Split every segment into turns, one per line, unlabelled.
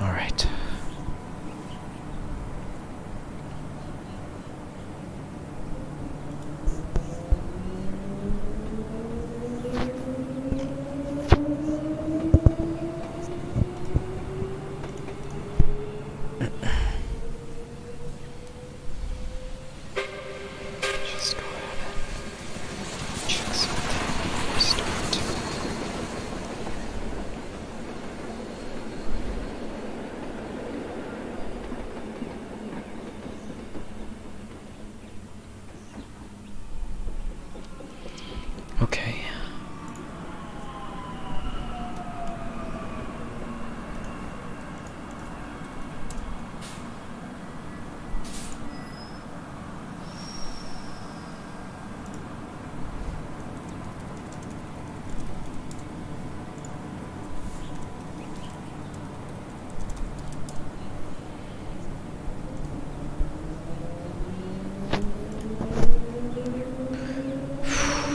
All right. Just go ahead and check something. Start. Okay.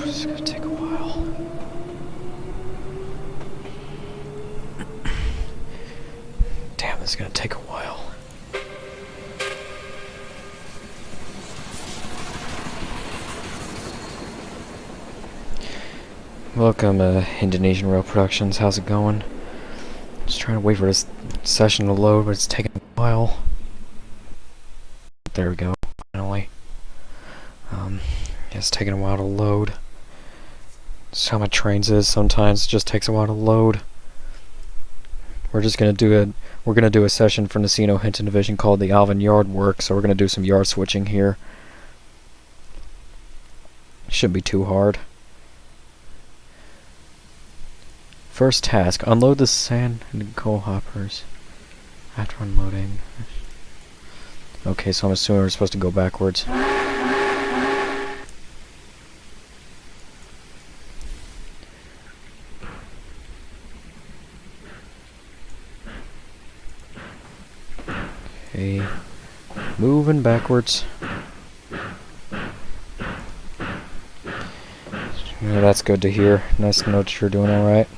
It's gonna take a while. Damn, this is gonna take a while. Welcome, Indonesian Rail Productions. How's it going? Just trying to wait for this session to load, but it's taking a while. There we go, finally. It's taking a while to load. That's how my Trainz is. Sometimes it just takes a while to load. We're gonna do a session from the Casino Hinton division called the Alvin Yard Work, so we're gonna do some yard switching here. Shouldn't be too hard. First task, unload the sand and coal hoppers. After unloading. Okay, so I'm assuming we're supposed to go backwards. Okay, moving backwards. Yeah, that's good to hear. Nice to know that you're doing alright.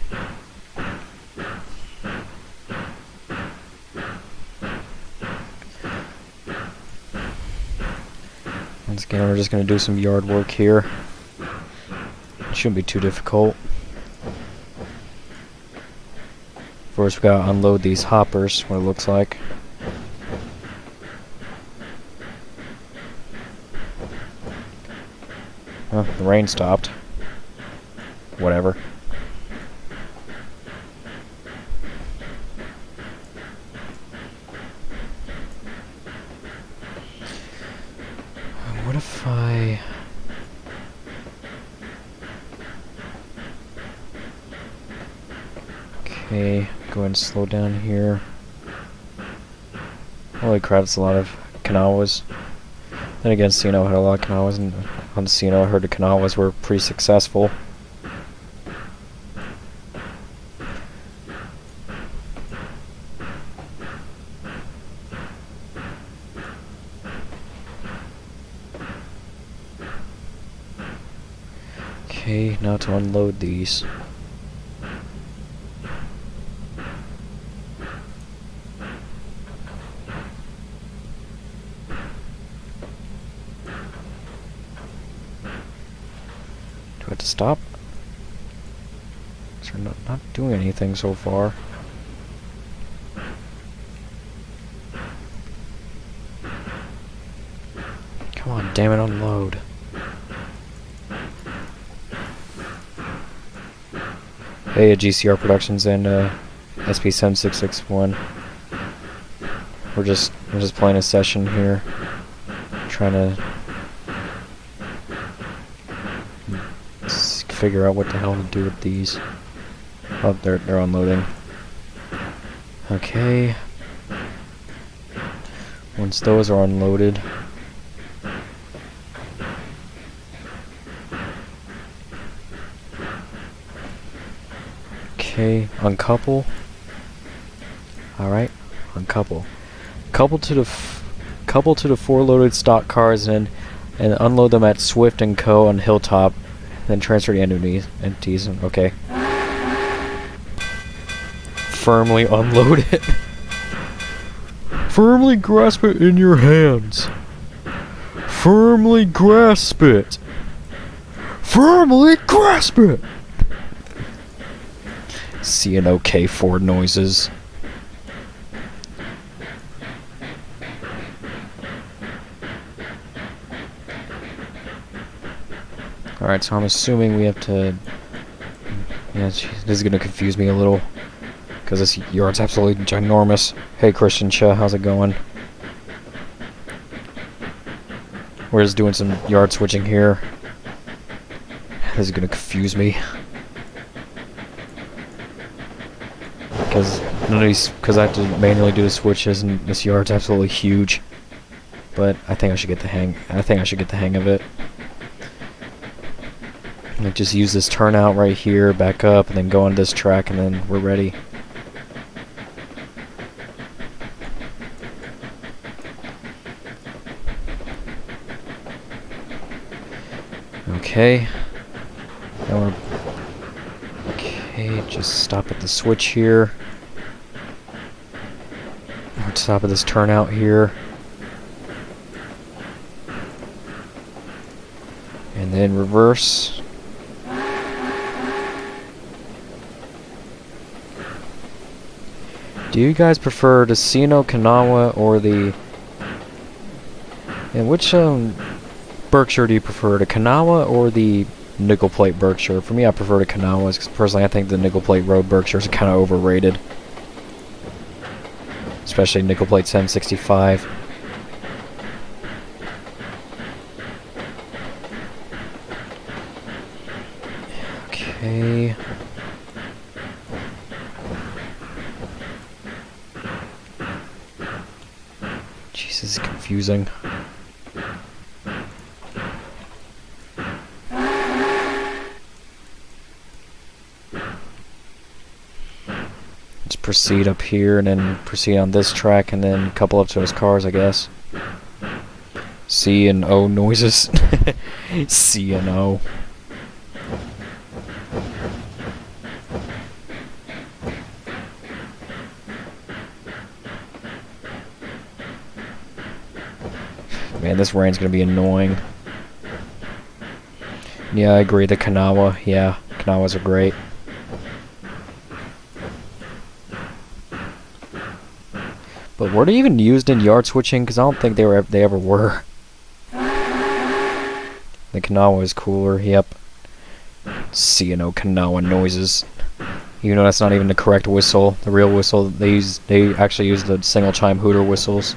Once again, we're just going to do some yard work here. It shouldn't be too difficult. First, we gotta unload these hoppers, what it looks like. Oh, the rain stopped. Whatever. What if I... Okay, go ahead and slow down here. Holy crap, it's a lot of Kanawas. Then again, Sino had a lot of Kanawas, and on Sino I heard the Kanawas were pretty successful. Okay, now to unload these. Do I have to stop? So we're not doing anything so far. Come on, damn it, unload. Hey, GCR Productions and SP7661. We're just playing a session here, trying to figure out what the hell to do with these. Oh, they're unloading. Okay. Once those are unloaded, okay, uncouple. All right, uncouple. Couple to the 4 loaded stock cars and unload them at Swift & Co. on Hilltop. Then transfer the entities. Okay. Firmly unload it. Firmly grasp it in your hands. Firmly grasp it. Firmly grasp it. C&OK Ford noises. Alright, so I'm assuming we have to... Yeah, this is gonna confuse me a little. Because this yard's absolutely ginormous. Hey, Christian Cha, how's it going? We're just doing some yard switching here. This is gonna confuse me. Because none of these... Because I have to manually do the switches, and this yard's absolutely huge. But I think I should get the hang... I think I should get the hang of it. Like, just use this turnout right here, back up, and then go on this track, and then we're ready. Okay. Now we're... Okay, just stop at the switch here. Or stop at this turnout here. And then reverse. Do you guys prefer the Sino Kanawha or the... And which Berkshire do you prefer, the Kanawha or the nickel plate Berkshire? For me, I prefer the Kanawhas, because personally I think the nickel plate road Berkshires are kind of overrated. Especially nickel plate 765. Okay... This is confusing. Let's proceed up here and then proceed on this track and then couple up to those cars, I guess. C and O noises. C and O. Man, this rain's gonna be annoying. Yeah, I agree. The Kanawha, yeah, Kanawhas are great. But were they even used in yard switching? Because I don't think they ever were. The Kanawha is cooler. Yep. C&O Kanawha noises. Even though that's not even the correct whistle, the real whistle. They actually use the single chime hooter whistles.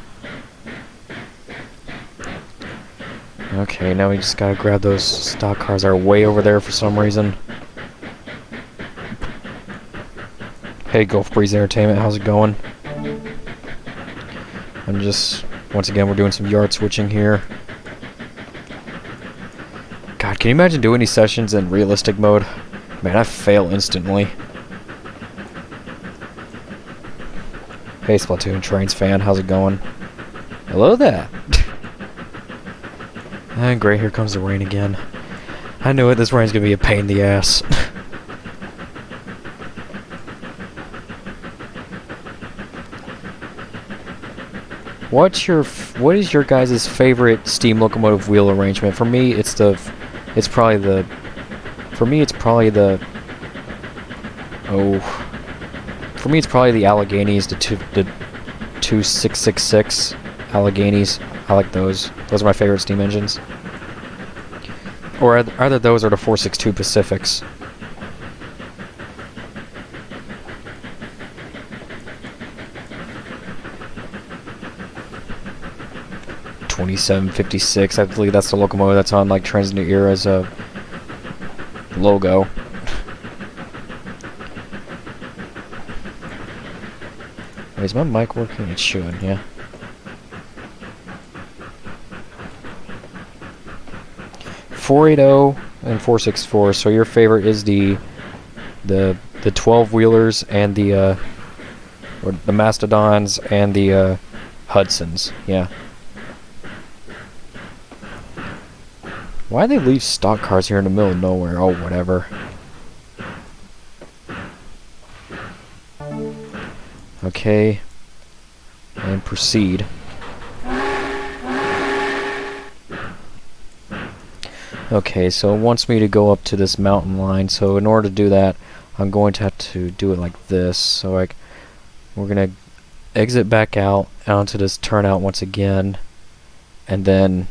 Okay, now we just gotta grab those stock cars that are way over there for some reason. Hey, Gulf Breeze Entertainment, how's it going? I'm just... Once again, we're doing some yard switching here. God, can you imagine doing these sessions in realistic mode? Man, I fail instantly. Hey, Splatoon Trainz fan, how's it going? Hello there! And great, here comes the rain again. I knew it, this rain's gonna be a pain in the ass. What is your guys' favorite steam locomotive wheel arrangement? For me, it's probably the Alleghenies, the 2666 Alleghenies. I like those. Those are my favorite steam engines. Or either those or the 462 Pacifics. $27.56. I believe that's the locomotive that's on like Trainz New Era's logo. Wait, is my mic working? It should, yeah. .480 and 464. So your favorite is the 12-wheelers and the Mastodons and the Hudsons. Yeah. Why do they leave stock cars here in the middle of nowhere? Oh, whatever. Okay. and proceed. Okay, so it wants me to go up to this mountain line, so in order to do that, I'm going to have to do it like this. So we're going to exit back out onto this turnout once again, and then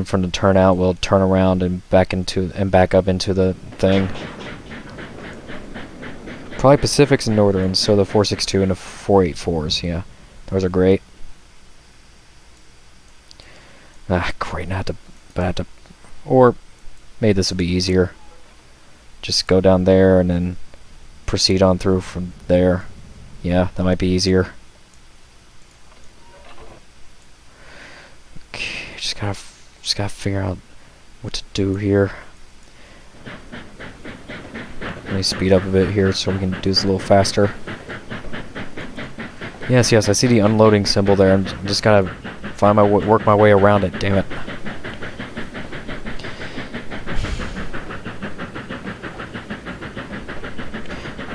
from the turnout we'll turn around and back up into the thing. Probably Pacifics and Northerns, so the 462 and the 484s, yeah. Those are great. Ah, great, or maybe this will be easier. Just go down there and then proceed on through from there. Yeah, that might be easier. Okay, just gotta figure out what to do here. Let me speed up a bit here so we can do this a little faster. Yes, I see the unloading symbol there. I'm just gotta work my way around it. Damn it.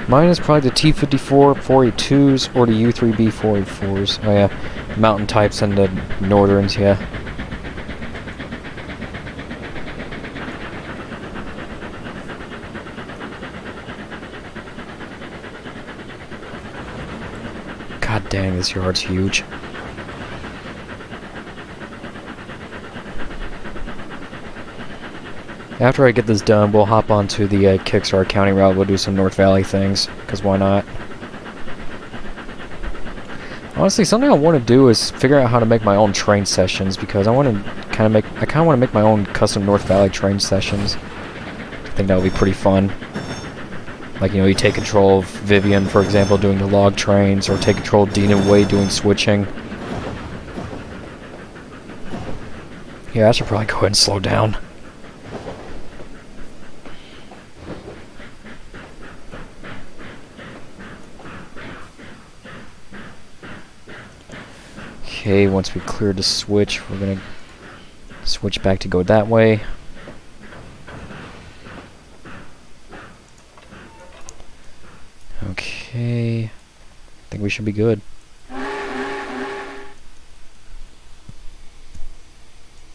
Mine is probably the T-54 482s or the U-3B 484s. Oh yeah, mountain types and the Northerns, yeah. God dang, this yard's huge. After I get this done, we'll hop onto the Kickstarter County route. We'll do some North Valley things, because why not? Honestly, something I want to do is figure out how to make my own train sessions, because I want to kind of make my own custom North Valley train sessions. I think that would be pretty fun. Like, you know, you take control of Vivian, for example, doing the log trains, or take control of Dean and Wade doing switching. Yeah, I should probably go ahead and slow down. Okay, once we clear the switch, we're gonna switch back to go that way. Okay, I think we should be good.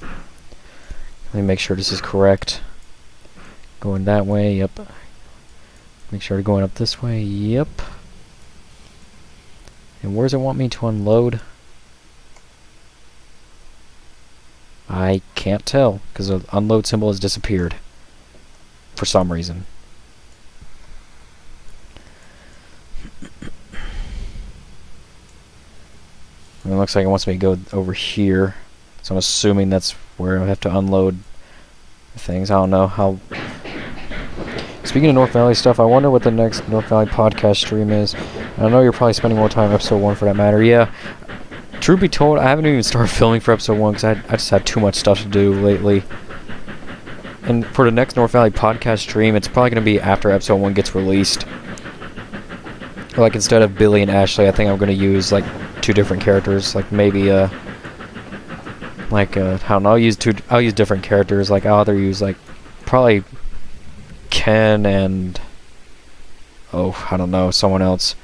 Let me make sure this is correct. Going that way, yep. Make sure going up this way, yep. And where does it want me to unload? I can't tell, because the unload symbol has disappeared. For some reason. It looks like it wants me to go over here. So I'm assuming that's where I have to unload things. I don't know how... Speaking of North Valley stuff, I wonder what the next North Valley podcast stream is. I know you're probably spending more time on episode 1 for that matter. Yeah. Truth be told, I haven't even started filming for episode 1 because I just had too much stuff to do lately. And for the next North Valley podcast stream, it's probably going to be after episode 1 gets released. Like, instead of Billy and Ashley, I think I'm going to use, like, 2 different characters. Like, maybe, I don't know, I'll use different characters. Like, I'll either use, like, probably Ken and, I don't know, someone else.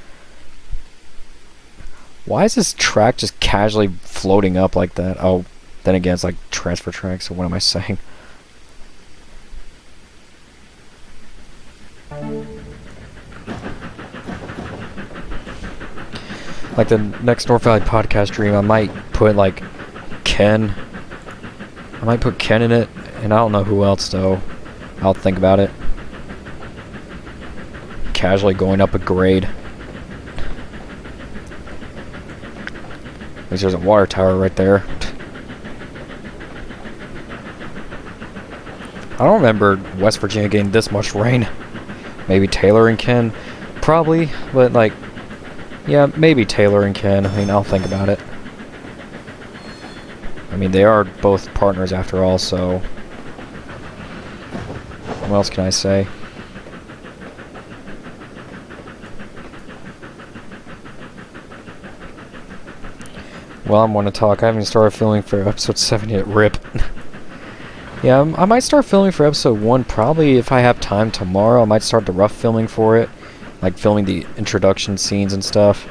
Why is this track just casually floating up like that? Oh, then again, it's like transfer track, so what am I saying? Like the next North Valley podcast stream, I might put like Ken. I might put Ken in it, and I don't know who else though. I'll think about it. Casually going up a grade. At least there's a water tower right there. I don't remember West Virginia getting this much rain. Maybe Taylor and Ken. Probably, but like, yeah, maybe Taylor and Ken. I mean, I'll think about it. I mean, they are both partners after all, so... What else can I say? Well, I'm going to talk. I haven't started filming for episode 7 yet. RIP. Yeah, I might start filming for episode 1 probably if I have time tomorrow. I might start the rough filming for it. Like filming the introduction scenes and stuff.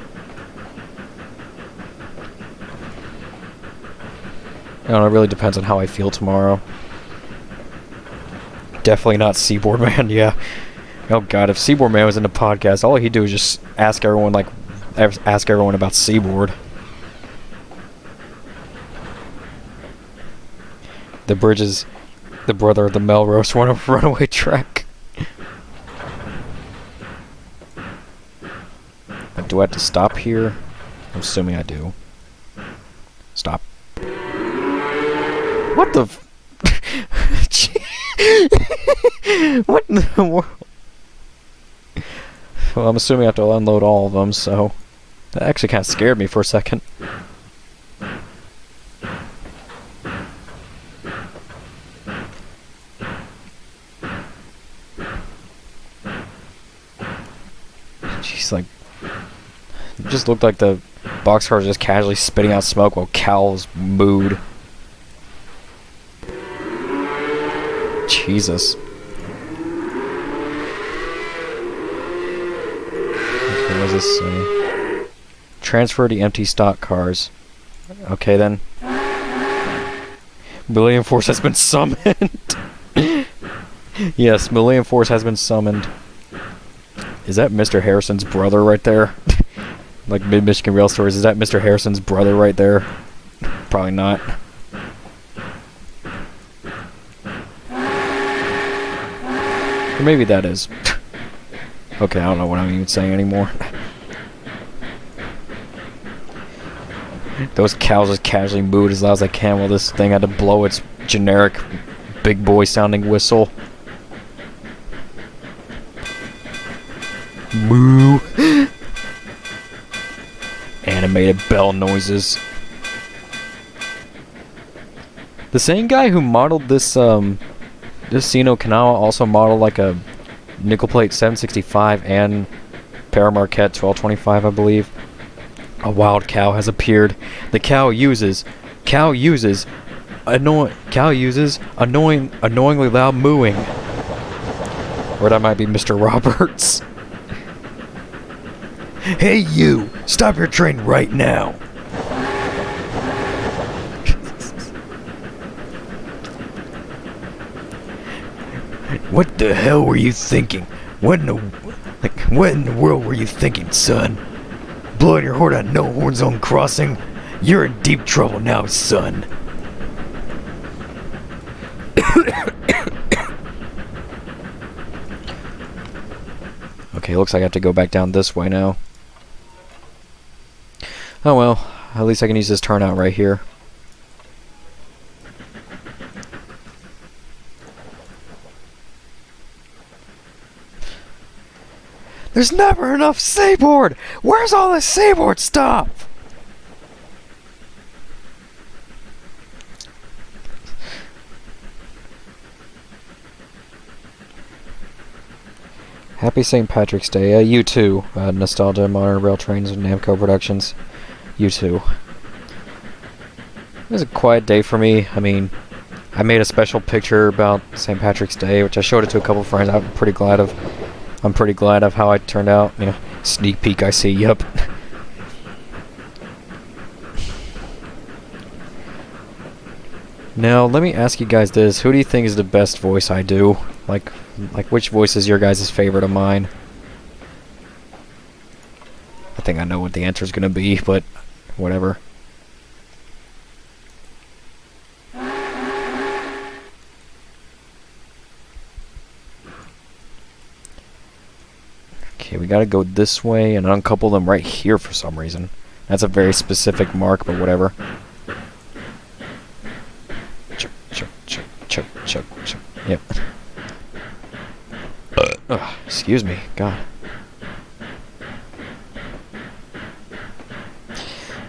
know, it really depends on how I feel tomorrow. Definitely not Seaboard Man, yeah. Oh god, if Seaboard Man was in the podcast, all he'd do is just ask everyone, like, ask everyone about Seaboard. The bridge is the brother of the Melrose runaway track. Do I have to stop here? I'm assuming I do. Stop. What the f- What in the world? Well, I'm assuming I have to unload all of them, so... That actually kind of scared me for a second. Jeez, like... It just looked like the boxcar was just casually spitting out smoke while Cal was mooed. Jesus. Okay, what does this say? Transfer the empty stock cars. Okay then. Millennium Force has been summoned. Yes, Millennium Force has been summoned. Is that Mr. Harrison's brother right there? Like Mid-Michigan Rail Stories, is that Mr. Harrison's brother right there? Probably not. Or maybe that is. Okay, I don't know what I'm even saying anymore. Those cows just casually mooed as loud as I can while this thing had to blow its generic big boy sounding whistle. Moo! Animated bell noises. The same guy who modeled this this Sino Kanawha also modeled like a nickel plate 765 and Paramarquette 1225, I believe. A wild cow has appeared. The cow uses annoyingly loud mooing. Or that might be Mr. Roberts. Hey you! Stop your train right now! What the hell were you thinking? What in the world were you thinking, son? Blowing your horn on no horn zone crossing? You're in deep trouble now, son. Okay, looks like I have to go back down this way now. Oh well, at least I can use this turnout right here. There's never enough seaboard! Where's all this seaboard stuff? Happy St. Patrick's Day. You too. Nostalgia, Modern Rail Trains, and Namco Productions. You too. It was a quiet day for me. I mean, I made a special picture about St. Patrick's Day, which I showed it to a couple friends. I'm pretty glad of how I turned out. You know, sneak peek. I see. Yep. Now, let me ask you guys this: who do you think is the best voice I do? Like which voice is your guys' favorite of mine? I think I know what the answer is gonna be, but whatever. Okay, we gotta go this way and uncouple them right here for some reason. That's a very specific mark, but whatever. Chuck. Yep. Excuse me. God.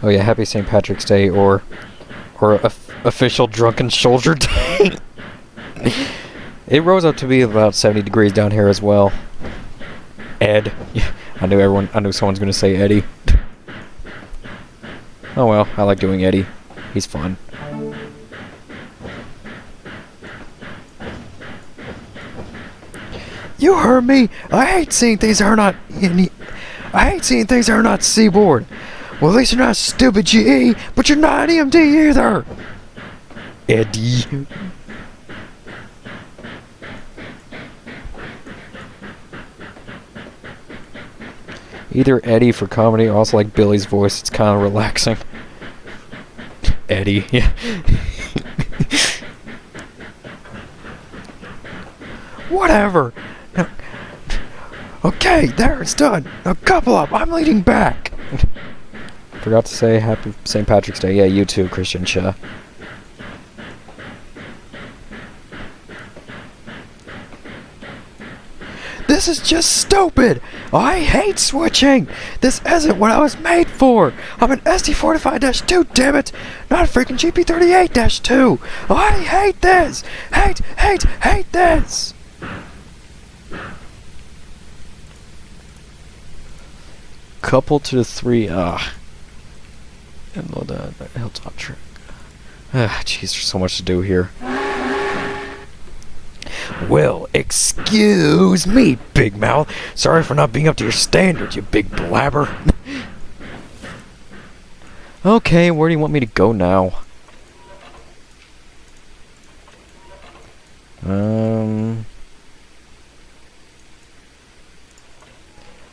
Oh yeah, happy St. Patrick's Day or official drunken soldier day. It rose up to be about 70 degrees down here as well. Ed. Yeah, I knew someone's gonna say Eddie. Oh well, I like doing Eddie. He's fun. You heard me. I hate seeing things that are not seaboard. Well, at least you're not stupid GE, but you're not EMD either. Eddie. Either Eddie for comedy, or also like Billy's voice. It's kind of relaxing. Eddie, yeah. Whatever. Now, okay, there, it's done. Now couple up. I'm leading back. Forgot to say Happy St. Patrick's Day. Yeah, you too, Christian Cha. This is just stupid! I hate switching! This isn't what I was made for! I'm an SD45-2, damn it! Not a freaking GP38-2! I hate this! Hate this! Couple to the 3, and the hilltop track. Jeez, there's so much to do here. Well, excuse me, Big Mouth. Sorry for not being up to your standards, you big blabber. Okay, where do you want me to go now?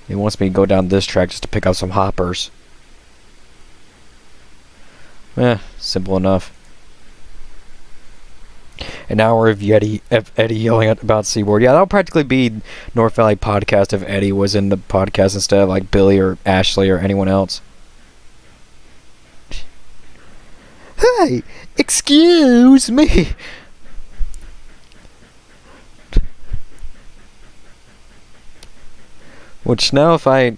He wants me to go down this track just to pick up some hoppers. Simple enough. An hour of Eddie yelling about Seaboard. Yeah, that'll practically be North Valley Podcast if Eddie was in the podcast instead of like Billy or Ashley or anyone else. Hey, excuse me. Which now if I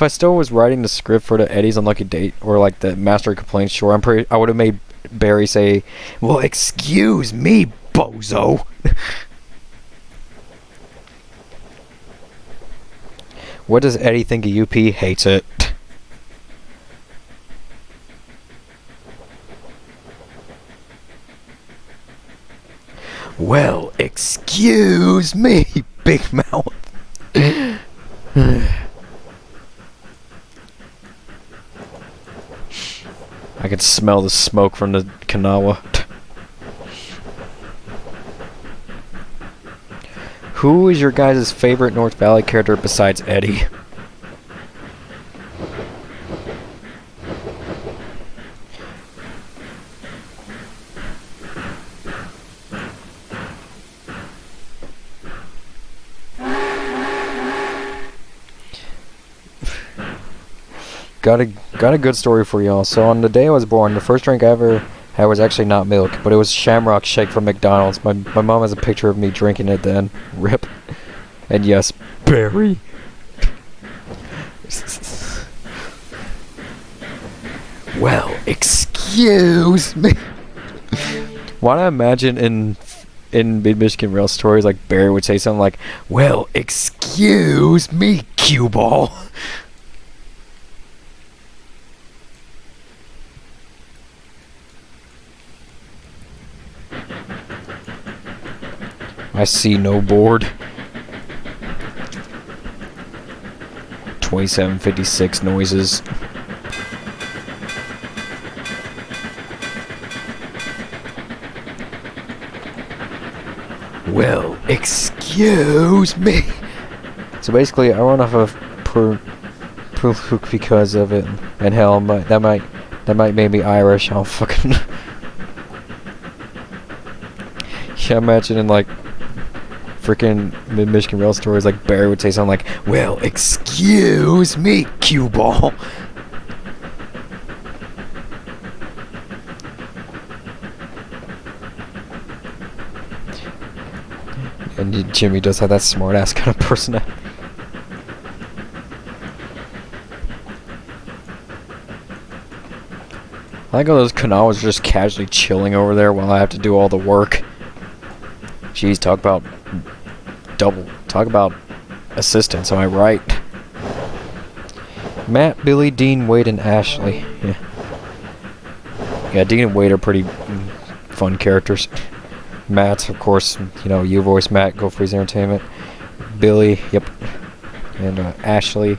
still was writing the script for the Eddie's Unlucky Date or like the Master Complaints, sure, I would have made Barry say, well, excuse me, bozo. What does Eddie think of UP? Hates it. Well, excuse me, Big Mouth. I can smell the smoke from the Kanawha. Who is your guys' favorite North Valley character besides Eddie? Got a good story for y'all. So on the day I was born, the first drink I ever had was actually not milk, but it was Shamrock Shake from McDonald's. My mom has a picture of me drinking it then. Rip. And yes, Barry. Well, excuse me. Why do I imagine in Mid-Michigan Rail stories like Barry would say something like, well, excuse me, cue ball. I see no board. 2756 noises. Well, excuse me. So basically, I run off of Proof because of it, and hell, that might make me Irish. I'll fucking. Yeah, imagine in like freaking Mid-Michigan Rail stories, like Barry would say something like, well, excuse me, cue ball. And Jimmy does have that smart ass kind of personality. I like how those Kanawhas are just casually chilling over there while I have to do all the work. Jeez, talk about assistants, am I right? Matt, Billy, Dean, Wade, and Ashley. Yeah, Dean and Wade are pretty fun characters. Matt, of course, you know, you voice Matt, Go Freeze Entertainment. Billy, yep. And Ashley.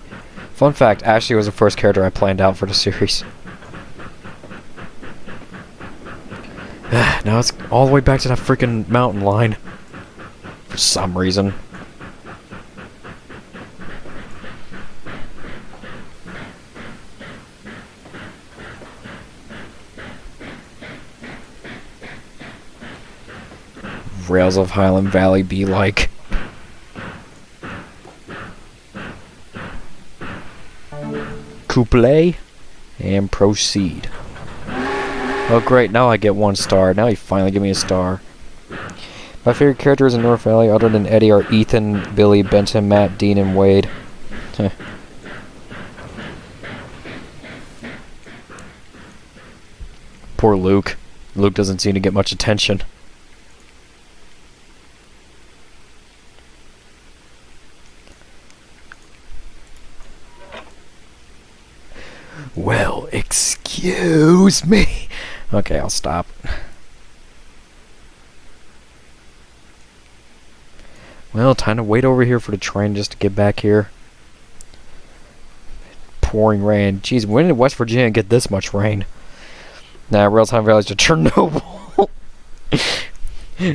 Fun fact, Ashley was the first character I planned out for the series. Now it's all the way back to that freaking mountain line. For some reason. Rails of Highland Valley be like. Couple and proceed. Oh great, now I get 1 star. Now he finally give me a star. My favorite characters in North Valley other than Eddie are Ethan, Billy, Benton, Matt, Dean, and Wade. Poor Luke. Luke doesn't seem to get much attention. Well, excuse me. Okay, I'll stop. Well, time to wait over here for the train just to get back here. Pouring rain. Jeez, when did West Virginia get this much rain? Nah, Railsheim Valley's to Chernobyl.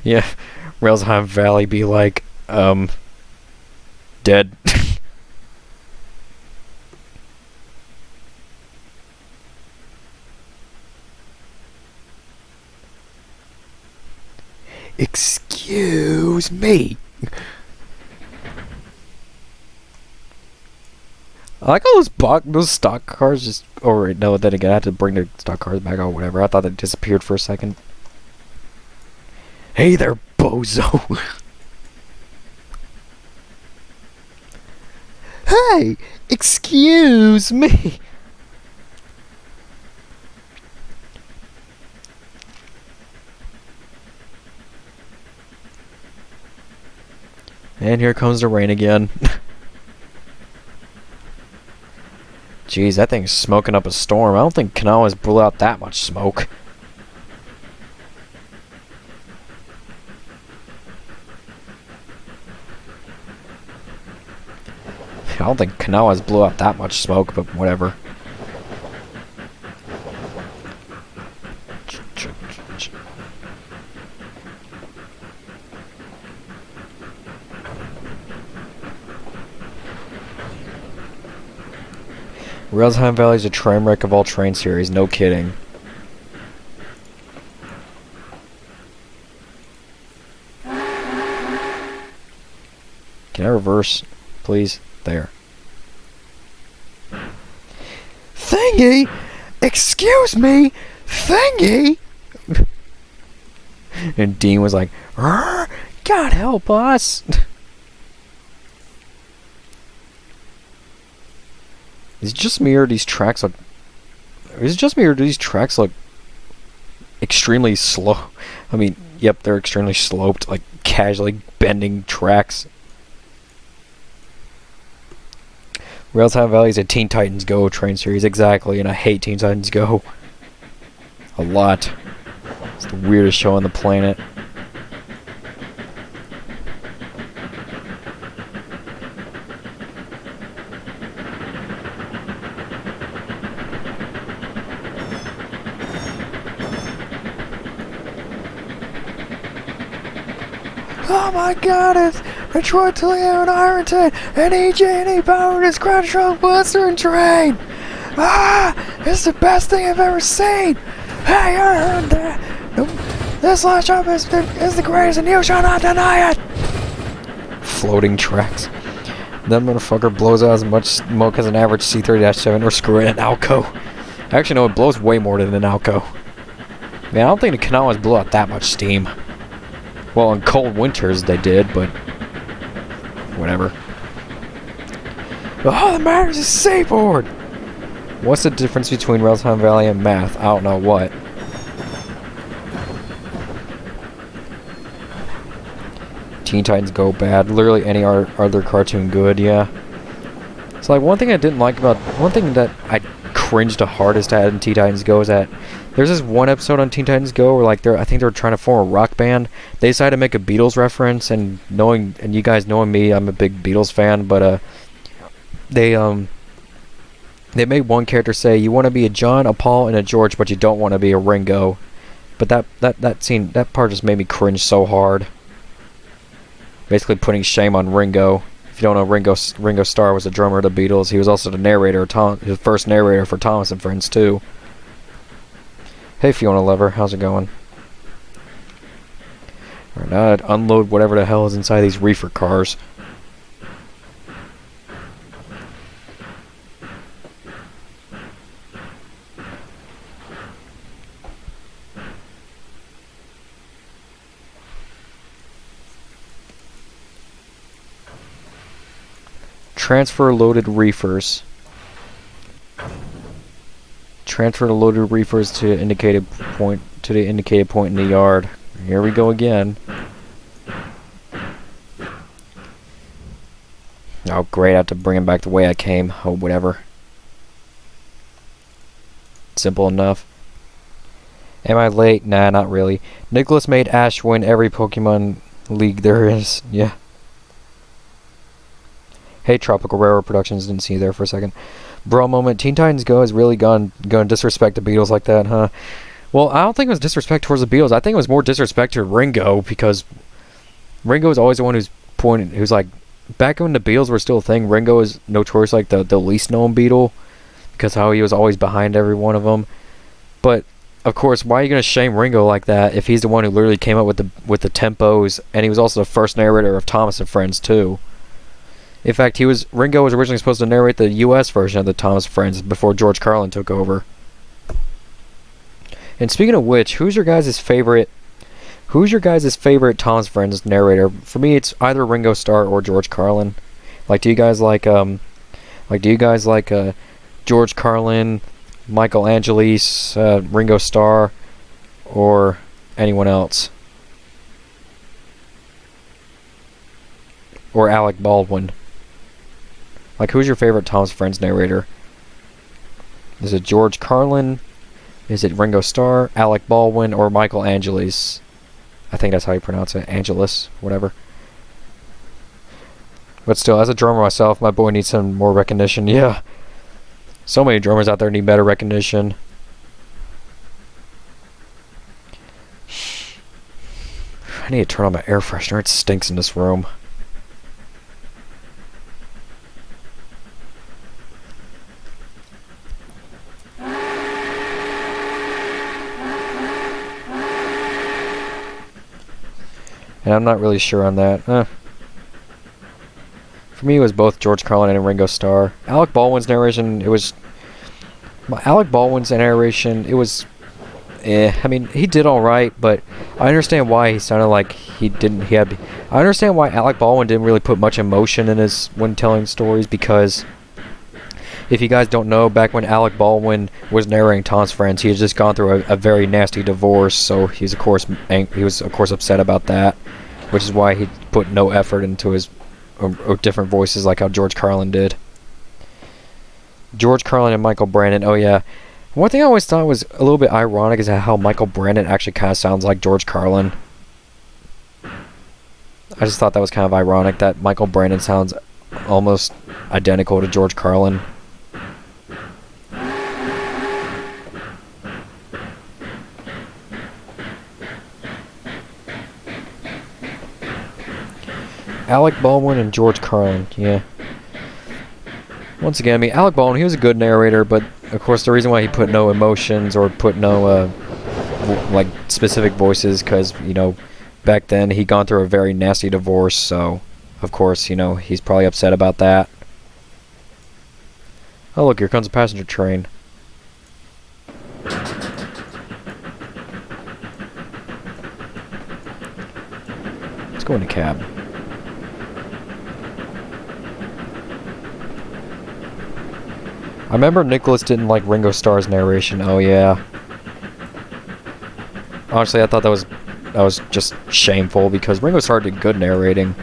Yeah, Railsheim Valley be like, dead. Excuse me. I like all those stock cars just... Oh, wait, no, then again, I had to bring the stock cars back or whatever. I thought they disappeared for a second. Hey there, bozo. Hey, excuse me. And here comes the rain again. Jeez, that thing's smoking up a storm. I don't think Kanawha's blew out that much smoke. I don't think Kanawha's blew out that much smoke, but whatever. Railsheim Valley is a train wreck of all train series, no kidding. Can I reverse, please? There. Thingy! Excuse me! Thingy! And Dean was like, God help us! Is it just me or these tracks look... Is it just me or do these tracks look extremely slow? I mean, yep, they're extremely sloped, like casually bending tracks. Railsheim Valley is a Teen Titans Go train series, exactly, and I hate Teen Titans Go. A lot. It's the weirdest show on the planet. Oh my god, it's Detroit, Toledo, and Ironton, and EJ&E powered his Grand Trunk Western train! Ah! It's the best thing I've ever seen! Hey, I heard that! This last job is the greatest and you shall not deny it! Floating tracks. That motherfucker blows out as much smoke as an average C30-7 or screwing an Alco. Actually, no, it blows way more than an Alco. Man, I don't think the Kanawhas blew out that much steam. Well, in cold winters they did, but whatever. Oh, the matters is seaboard! What's the difference between Railsheim Valley and math? I don't know what. Teen Titans Go bad. Literally any other cartoon good, yeah. So like one thing I didn't like about... One thing that I cringed the hardest at in Teen Titans Go is that there's this one episode on Teen Titans Go where like I think they were trying to form a rock band. They decided to make a Beatles reference, and you guys knowing me, I'm a big Beatles fan, but they made one character say, you want to be a John, a Paul, and a George, but you don't want to be a Ringo. But that scene, that part just made me cringe so hard. Basically putting shame on Ringo. If you don't know, Ringo Starr was the drummer of the Beatles. He was also the narrator, his first narrator for Thomas and Friends too. Hey Fiona Lover, how's it going? Alright, now I'd unload whatever the hell is inside these reefer cars. Transfer loaded reefers. Transfer the loaded reefers to the indicated point in the yard. Here we go again. Oh great, I have to bring him back the way I came. Oh whatever. Simple enough. Am I late? Nah, not really. Nicholas made Ash win every Pokemon League there is. Yeah. Hey, Tropical Railroad Productions, didn't see you there for a second. Bro moment, Teen Titans Go has really gone disrespect the Beatles like that, huh? Well, I don't think it was disrespect towards the Beatles. I think it was more disrespect to Ringo, because Ringo is always the one who's like, back when the Beatles were still a thing, Ringo is notorious like the least known Beatle, because how he was always behind every one of them. But of course, why are you gonna shame Ringo like that if he's the one who literally came up with the tempos, and he was also the first narrator of Thomas and Friends too. In fact, Ringo was originally supposed to narrate the U.S. version of the Thomas and Friends before George Carlin took over. And speaking of which, who's your guys' favorite Thomas and Friends narrator? For me, it's either Ringo Starr or George Carlin. Like, do you guys like George Carlin, Michael Angelis, Ringo Starr, or anyone else? Or Alec Baldwin? Like, who's your favorite Thomas and Friends narrator? Is it George Carlin? Is it Ringo Starr, Alec Baldwin, or Michael Angelis? I think that's how you pronounce it. Angelis, whatever. But still, as a drummer myself, my boy needs some more recognition. Yeah. So many drummers out there need better recognition. I need to turn on my air freshener. It stinks in this room. And I'm not really sure on that. For me, it was both George Carlin and Ringo Starr. Alec Baldwin's narration, it was... Alec Baldwin's narration, it was... I mean, he did alright, but I understand why he sounded like he didn't... I understand why Alec Baldwin didn't really put much emotion in when telling stories, because... If you guys don't know, back when Alec Baldwin was narrating Tom's Friends, he had just gone through a very nasty divorce, so he was of course upset about that, which is why he put no effort into his different voices like how George Carlin did. George Carlin and Michael Brandon, oh yeah. One thing I always thought was a little bit ironic is how Michael Brandon actually kind of sounds like George Carlin. I just thought that was kind of ironic that Michael Brandon sounds almost identical to George Carlin. Alec Baldwin and George Carlin, yeah. Once again, I mean, Alec Baldwin, he was a good narrator, but of course the reason why he put no emotions or put no, like, specific voices, because, you know, back then he'd gone through a very nasty divorce, so, of course, you know, he's probably upset about that. Oh, look, here comes a passenger train. Let's go in the cab. I remember Nicholas didn't like Ringo Starr's narration. Oh yeah. Honestly, I thought that was just shameful because Ringo Starr did good narrating.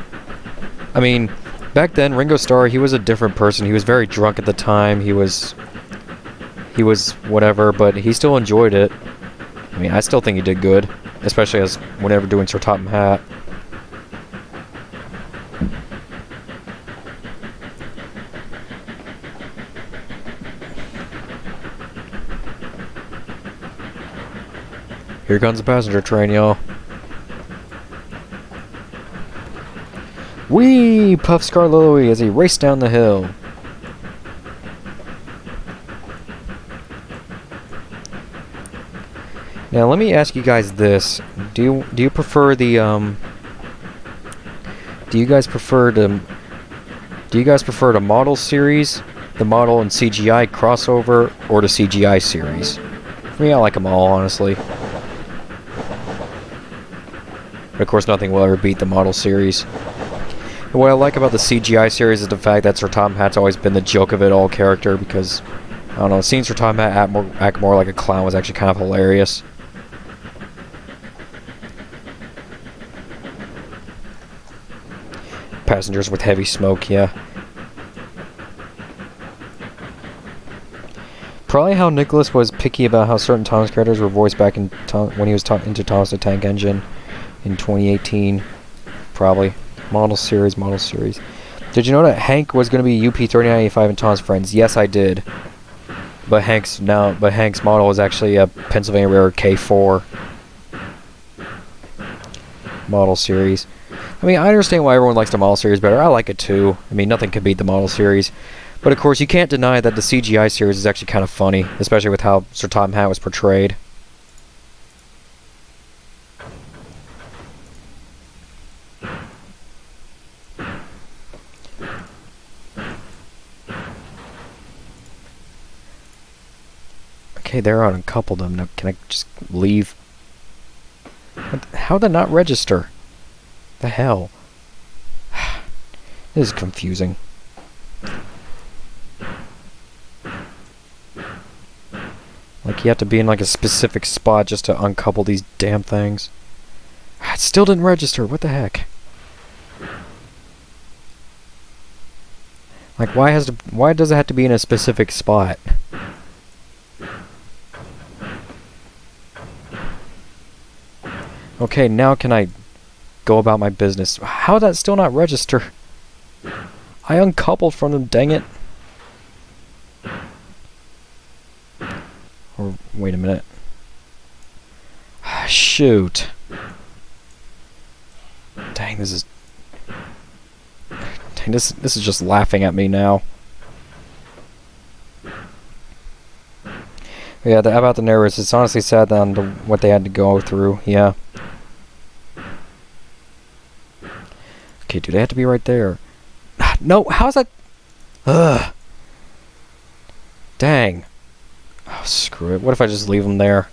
I mean, back then Ringo Starr, he was a different person. He was very drunk at the time. He was whatever, but he still enjoyed it. I mean, I still think he did good, especially as whenever doing Sir Topham Hatt. Here comes the passenger train, y'all. Whee! Puffs Scarlillowy as he raced down the hill. Now let me ask you guys this: Do you prefer the Do you guys prefer the model series, the model and CGI crossover, or the CGI series? For me, I like them all, honestly. But of course, nothing will ever beat the model series. And what I like about the CGI series is the fact that Sir Tom Hat's always been the joke of it all character, because, I don't know, seeing Sir Tom Hat act more like a clown was actually kind of hilarious. Passengers with heavy smoke, yeah. Probably how Nicholas was picky about how certain Thomas characters were voiced back in when he was into Thomas the Tank Engine in 2018. Probably. Model series. Did you know that Hank was going to be UP-3985 in Tom's Friends? Yes, I did. But Hank's model is actually a Pennsylvania Railroad K4 model series. I mean, I understand why everyone likes the model series better. I like it too. I mean, nothing could beat the model series. But of course, you can't deny that the CGI series is actually kind of funny, especially with how Sir Tom Hat was portrayed. Okay, they're uncoupled them. Now, can I just leave? How did that not register? The hell? This is confusing. Like, you have to be in like a specific spot just to uncouple these damn things. It still didn't register. What the heck? Like, why does it have to be in a specific spot? Okay, now can I go about my business? How did that still not register? I uncoupled from them, dang it. Or, wait a minute. Shoot. Dang, this is just laughing at me now. Yeah, about the narrators, it's honestly sad on what they had to go through, yeah. Okay, do they have to be right there? No, how's that? Ugh. Dang. Oh, screw it. What if I just leave them there?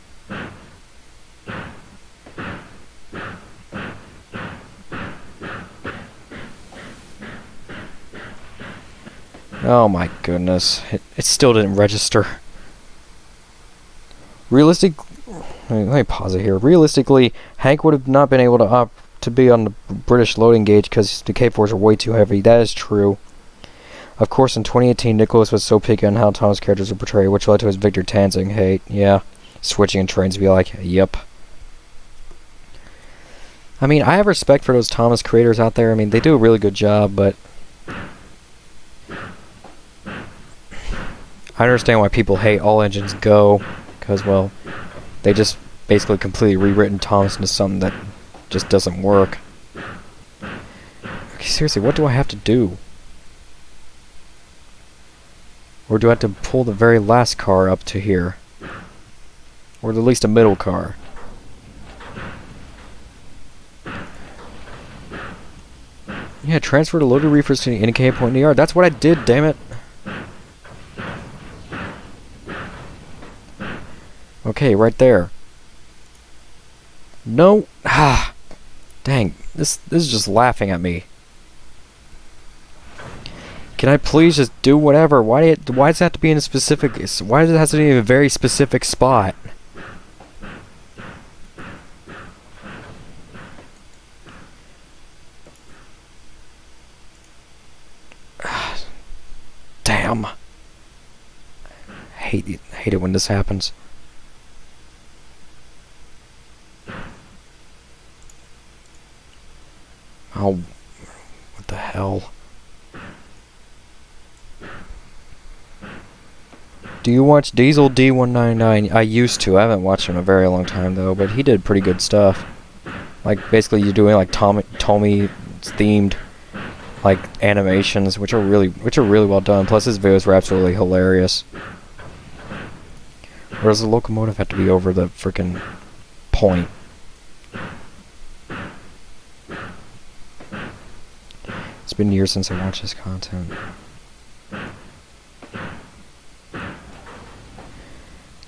Oh my goodness. It still didn't register. Let me pause it here. Realistically, Hank would have not been able to be on the British loading gauge because the K4s are way too heavy. That is true. Of course, in 2018, Nicholas was so picky on how Tom's characters were portrayed, which led to his Victor Tanzing hate. Yeah, switching in Trainz to be like, yep. I mean, I have respect for those Thomas creators out there. I mean, they do a really good job, but I understand why people hate All Engines Go, because, well, they just basically completely rewritten Thomas into something that just doesn't work. Okay, seriously, what do I have to do? Or do I have to pull the very last car up to here? Or at least a middle car? Yeah, transfer the loaded reefers to the indicated point in the yard. That's what I did, damn it. Okay, right there. No. Ah. Dang. This is just laughing at me. Can I please just do whatever? Why does it have to be in a specific... Why does it have to be in a very specific spot? Damn. I hate it when this happens. Oh, what the hell? Do you watch Diesel D199? I used to. I haven't watched him in a very long time though, but he did pretty good stuff. Like basically you're doing like Tommy themed like animations, which are really well done. Plus his videos were absolutely hilarious. Or does the locomotive have to be over the freaking point? It's been years since I watched this content.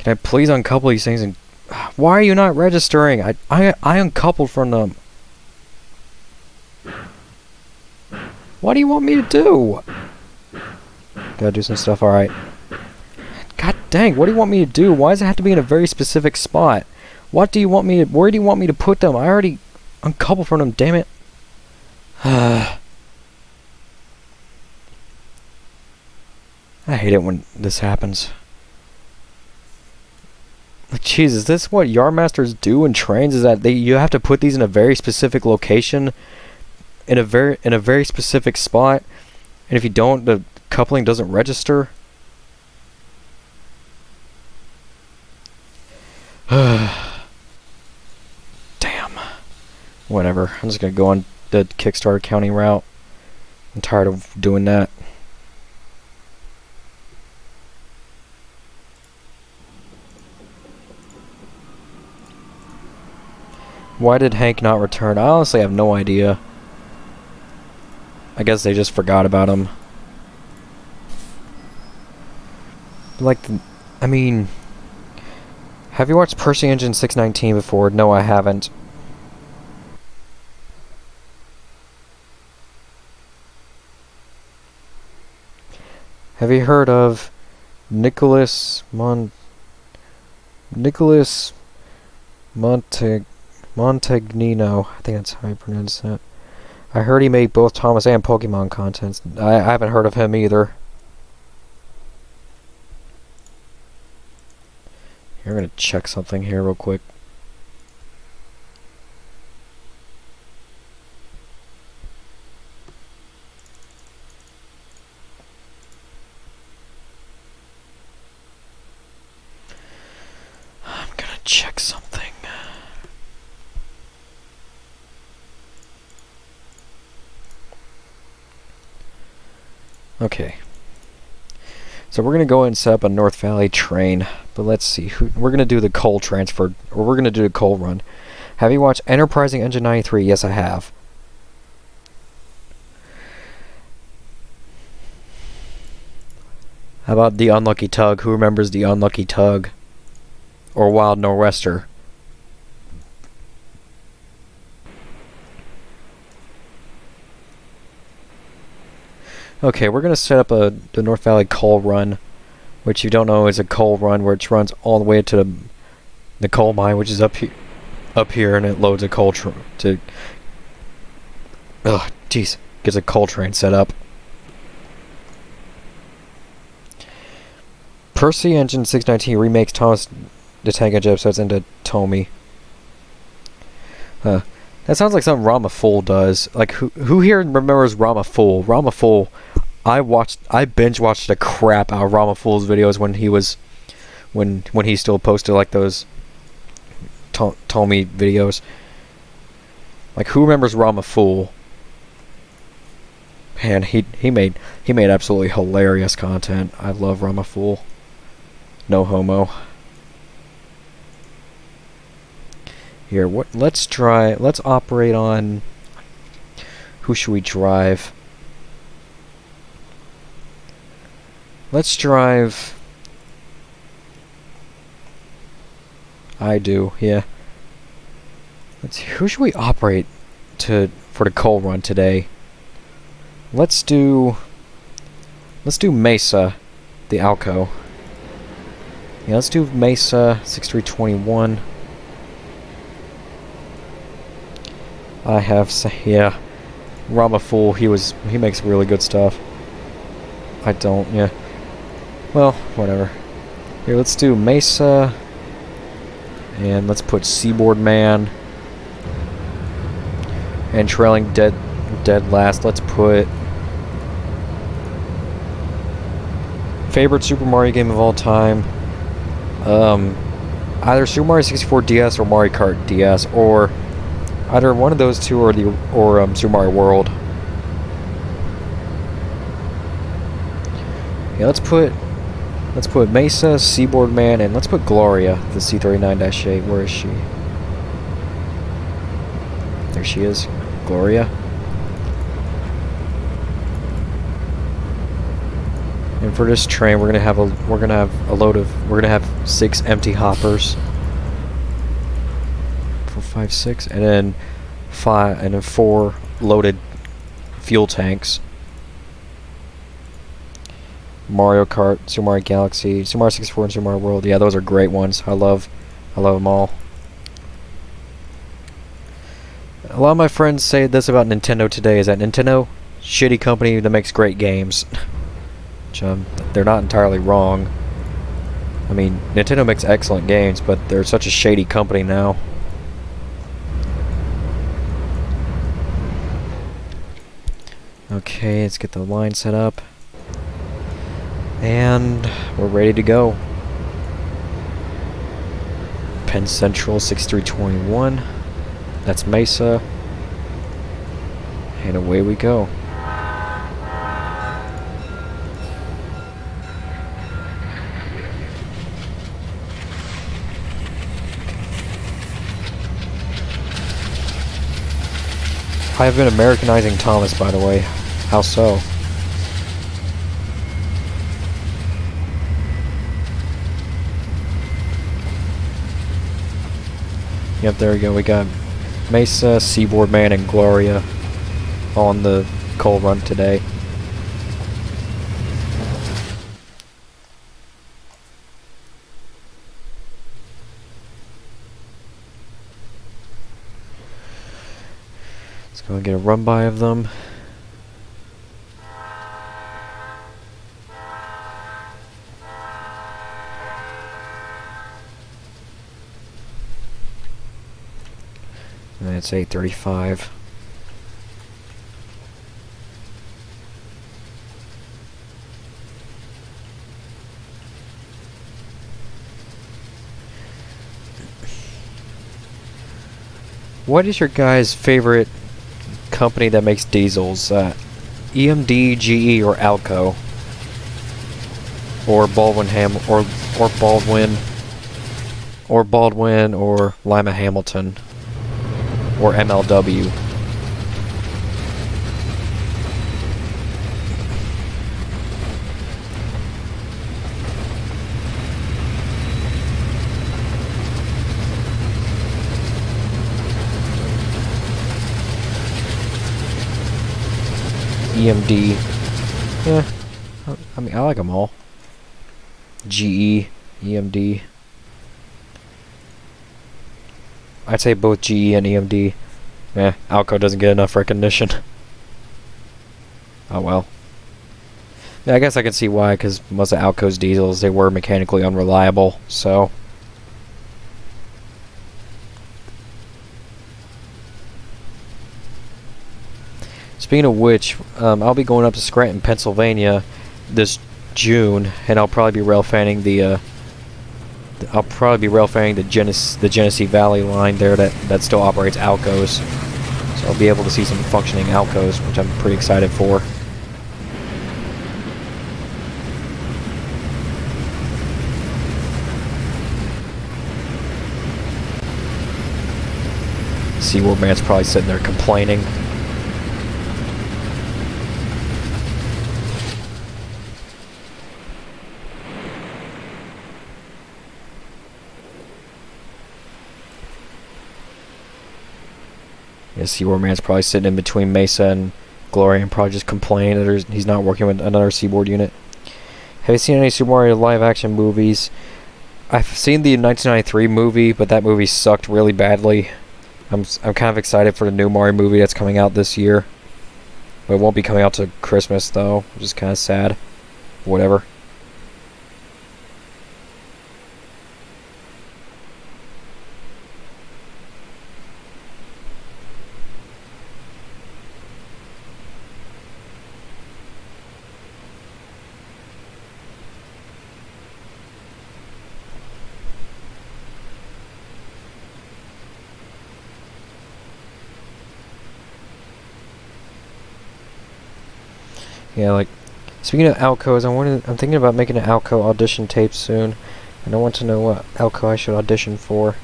Can I please uncouple these things and... Why are you not registering? I uncoupled from them. What do you want me to do? Gotta do some stuff, alright. God dang, what do you want me to do? Why does it have to be in a very specific spot? What do you want me to... Where do you want me to put them? I already uncoupled from them, damn it. I hate it when this happens. Like, jeez, is this what Yardmasters do in Trainz? Is that you have to put these in a very specific location, in a very specific spot, and if you don't, the coupling doesn't register? Damn. Whatever. I'm just gonna go on the Kickstarter counting route. I'm tired of doing that. Why did Hank not return? I honestly have no idea. I guess they just forgot about him. Like, I mean... Have you watched Percy Engine 619 before? No, I haven't. Have you heard of Nicholas Montagnino? I think that's how you pronounce that. I heard he made both Thomas and Pokemon contents. I haven't heard of him either. Here, I'm gonna check something here real quick. I'm gonna check something. Okay. So we're going to go and set up a North Valley train. But let's see. We're going to do the coal transfer. Or we're going to do the coal run. Have you watched Enterprising Engine 93? Yes, I have. How about The Unlucky Tug? Who remembers The Unlucky Tug? Or Wild Nor'Wester? Okay, we're going to set up the North Valley coal run, which you don't know is a coal run, which runs all the way to the coal mine, which is up here, and it loads a coal to... Ugh, jeez. Gets a coal train set up. Percy Engine 619 remakes Thomas the Tank Engine episodes into Tommy. That sounds like something Rama Fool does. Like, who here remembers Rama Fool? Rama Fool, I binge watched the crap out of Rama Fool's videos when he still posted like those Tommy videos. Like, who remembers Rama Fool? Man, he made absolutely hilarious content. I love Rama Fool. No homo. Here, let's operate on... Who should we drive? Let's drive... I do, yeah. Let's see, who should we operate for the coal run today? Let's do Mesa, the Alco. Yeah, let's do Mesa 6321. I have, yeah, Rama Fool, he makes really good stuff. I don't, yeah. Well, whatever. Here, let's do Mesa, and let's put Seaboard Man, and Trailing Dead Last, let's put, Favorite Super Mario game of all time? Either Super Mario 64 DS or Mario Kart DS, or either one of those two, or Super Mario World. Yeah, let's put Mesa, Seaboard Man, and let's put Gloria, the C39-8. Where is she? There she is, Gloria. And for this train, we're gonna have 6 empty hoppers. 4, 5, 6, and then 4 loaded fuel tanks. Mario Kart, Super Mario Galaxy, Super Mario 64, and Super Mario World. Yeah, those are great ones. I love them all. A lot of my friends say this about Nintendo today, is that Nintendo, shitty company that makes great games. Which, they're not entirely wrong. I mean, Nintendo makes excellent games, but they're such a shady company now. Okay, let's get the line set up. And we're ready to go. Penn Central 6321. That's Mesa. And away we go. I have been Americanizing Thomas, by the way. How so? Yep, there we go. We got Mesa, Seaboard Man, and Gloria on the coal run today. Let's go and get a run by of them. And it's 8:35. What is your guys' favorite company that makes diesels? EMD, GE, or Alco? Or Baldwin, or Lima Hamilton, or MLW. EMD. Yeah, I mean, I like them all. GE, EMD. I'd say both GE and EMD. Alco doesn't get enough recognition. Oh well. Yeah, I guess I can see why, because most of Alco's diesels, they were mechanically unreliable, so... Speaking of which, I'll be going up to Scranton, Pennsylvania this June, and I'll probably be rail fanning the Genesee Valley line there that still operates Alcos. So I'll be able to see some functioning Alcos, which I'm pretty excited for. Seaboard Man's probably sitting there complaining. Yeah, Seaboard Man's probably sitting in between Mesa and Gloria and probably just complaining that he's not working with another Seaboard unit. Have you seen any Super Mario live action movies? I've seen the 1993 movie, but that movie sucked really badly. I'm kind of excited for the new Mario movie that's coming out this year. But it won't be coming out till Christmas though, which is kind of sad. Whatever. Yeah, like, speaking of Alcos, I'm thinking about making an Alco audition tape soon, and I want to know what Alco I should audition for.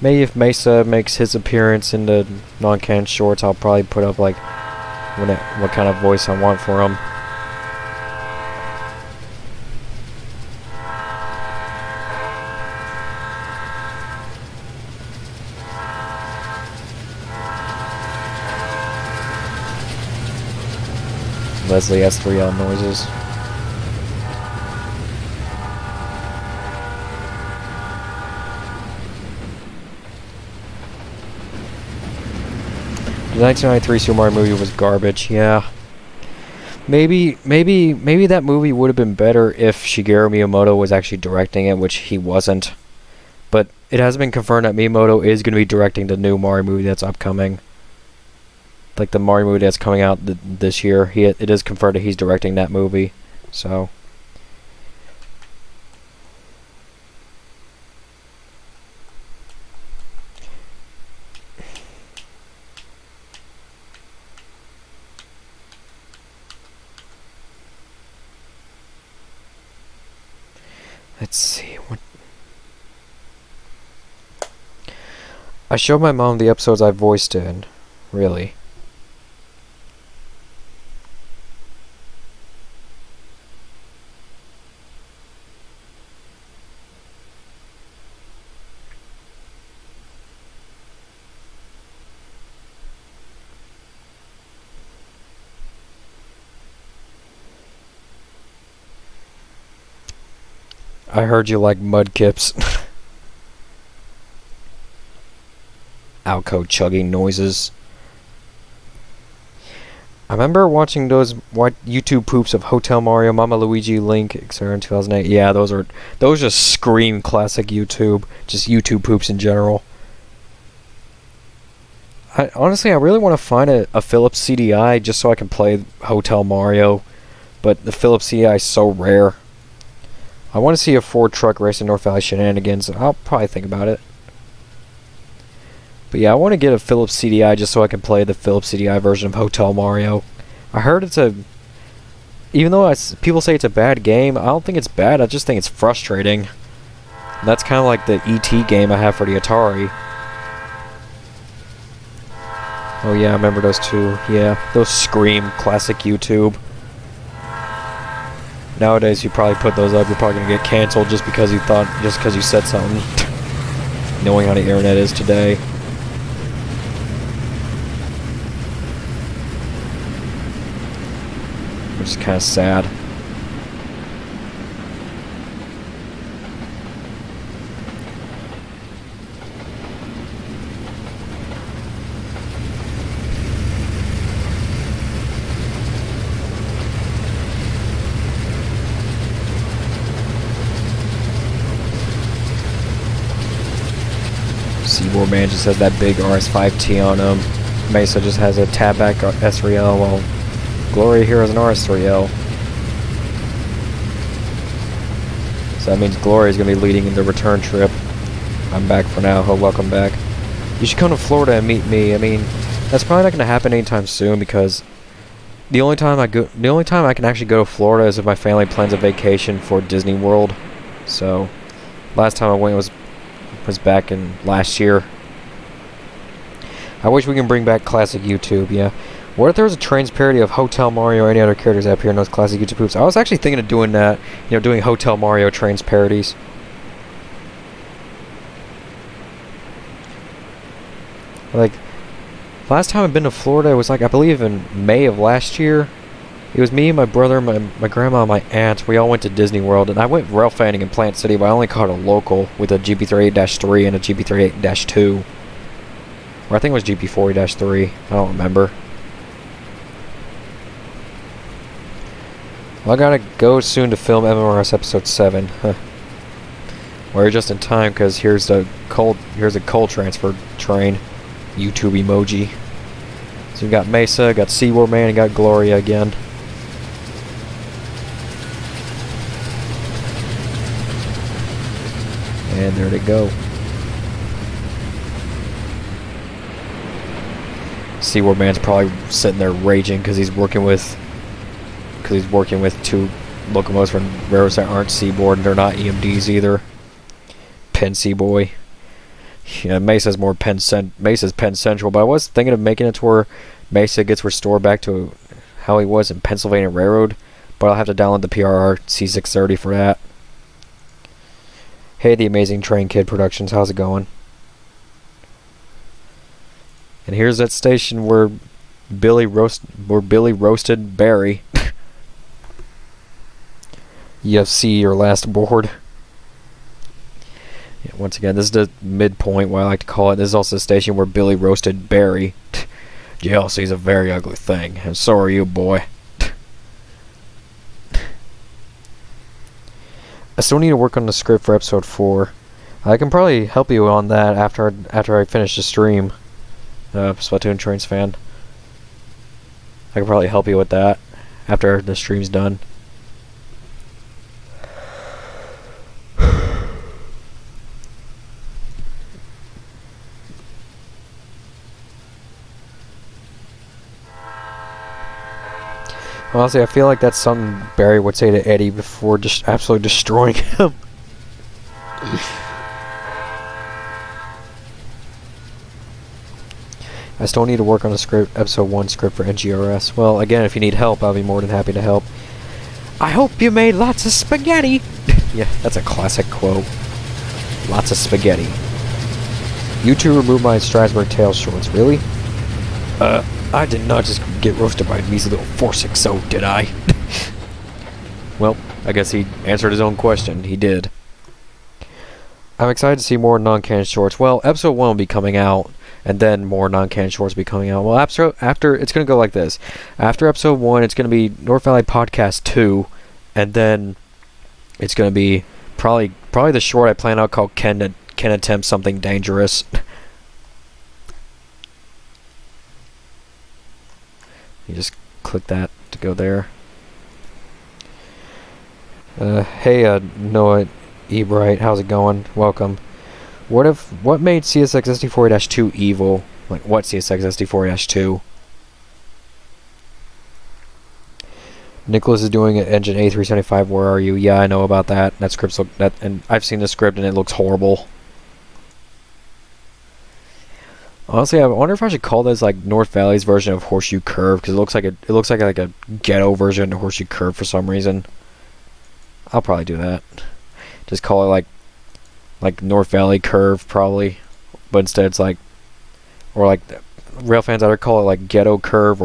Maybe if Mesa makes his appearance in the non-canon shorts, I'll probably put up like what kind of voice I want for him. Leslie S3L noises. The 1993 Super Mario movie was garbage. Yeah. Maybe that movie would have been better if Shigeru Miyamoto was actually directing it, which he wasn't. But it has been confirmed that Miyamoto is going to be directing the new Mario movie that's upcoming. Like the Mario movie that's coming out this year. It is confirmed that he's directing that movie. So. Let's see. I showed my mom the episodes I voiced in. Really. I heard you like mudkips. Alco chugging noises. I remember watching those YouTube poops of Hotel Mario, Mama Luigi, Link, etc. in 2008. Yeah, those just scream classic YouTube. Just YouTube poops in general. Honestly, I really want to find a Philips CDI just so I can play Hotel Mario, but the Philips CDI is so rare. I want to see a Ford truck racing North Valley shenanigans. I'll probably think about it. But yeah, I want to get a Philips CDI just so I can play the Philips CDI version of Hotel Mario. I heard even though people say it's a bad game, I don't think it's bad. I just think it's frustrating. And that's kind of like the E.T. game I have for the Atari. Oh yeah, I remember those two. Yeah, those scream classic YouTube. Nowadays, you probably put those up, you're probably gonna get canceled just because you said something. Knowing how the internet is today. Which is kind of sad. Seaboard Man just has that big RS5T on him. Mesa just has a tabback S3L, while Gloria here has an RS3L. So that means Gloria's going to be leading in the return trip. I'm back for now. Oh, welcome back. You should come to Florida and meet me. I mean, that's probably not going to happen anytime soon because the only time I can actually go to Florida is if my family plans a vacation for Disney World. So, last time I went was back in last year. I wish we can bring back classic YouTube, yeah. What if there was a Trainz parody of Hotel Mario or any other characters that appear in those classic YouTube poops? I was actually thinking of doing that, doing Hotel Mario Trainz parodies. Like, last time I've been to Florida was like, I believe in May of last year. It was me, my brother, my grandma, and my aunt. We all went to Disney World, and I went rail fanning in Plant City, but I only caught a local with a GP38-3 and a GP38-2. Or I think it was GP40-3. I don't remember. Well, I gotta go soon to film MMRS Episode 7. Huh. We're just in time, because here's a cold transfer train. YouTube emoji. So we got Mesa, got Seaboard Man, and got Gloria again. And there they go. Seaboard Man's probably sitting there raging because he's working with two locomotives from railroads that aren't Seaboard, and they're not EMDs either. Penn Seaboy. Yeah, Mesa's more Mesa's Penn Central, but I was thinking of making it to where Mesa gets restored back to how he was in Pennsylvania Railroad, but I'll have to download the PRR C630 for that. Hey, the Amazing Train Kid Productions, how's it going? And here's that station where Billy roasted Barry. UFC, your last board. Yeah, once again, this is the midpoint, what I like to call it. This is also the station where Billy roasted Barry. Jealousy's a very ugly thing, and so are you, boy. I still need to work on the script for episode 4. I can probably help you on that after I finish the stream. Splatoon Trainz fan. I can probably help you with that after the stream's done. Honestly, I feel like that's something Barry would say to Eddie before just absolutely destroying him. I still need to work on a script, episode 1 script for NGRS. Well, again, if you need help, I'll be more than happy to help. I hope you made lots of spaghetti. Yeah, that's a classic quote. Lots of spaghetti. You two removed my Strasbourg Tales shorts, really? I did not just get roasted by a measly little 460, did I? Well, I guess he answered his own question. He did. I'm excited to see more non-canon shorts. Well, episode 1 will be coming out, and then more non-canon shorts will be coming out. Well, after it's going to go like this. After episode 1, it's going to be North Valley Podcast 2, and then it's going to be probably the short I plan out called Ken Attempts Something Dangerous. You just click that to go there. Hey, Noah Ebright, how's it going? Welcome. What made CSX SD4-2 evil? Like, what CSX SD4-2? Nicholas is doing engine A375. Where are you? Yeah, I know about that. That script's and I've seen the script and it looks horrible. Honestly, I wonder if I should call this like North Valley's version of Horseshoe Curve, because it looks like a ghetto version of Horseshoe Curve for some reason. I'll probably do that. Just call it like North Valley Curve probably, but instead it's like, or like rail fans either call it like Ghetto Curve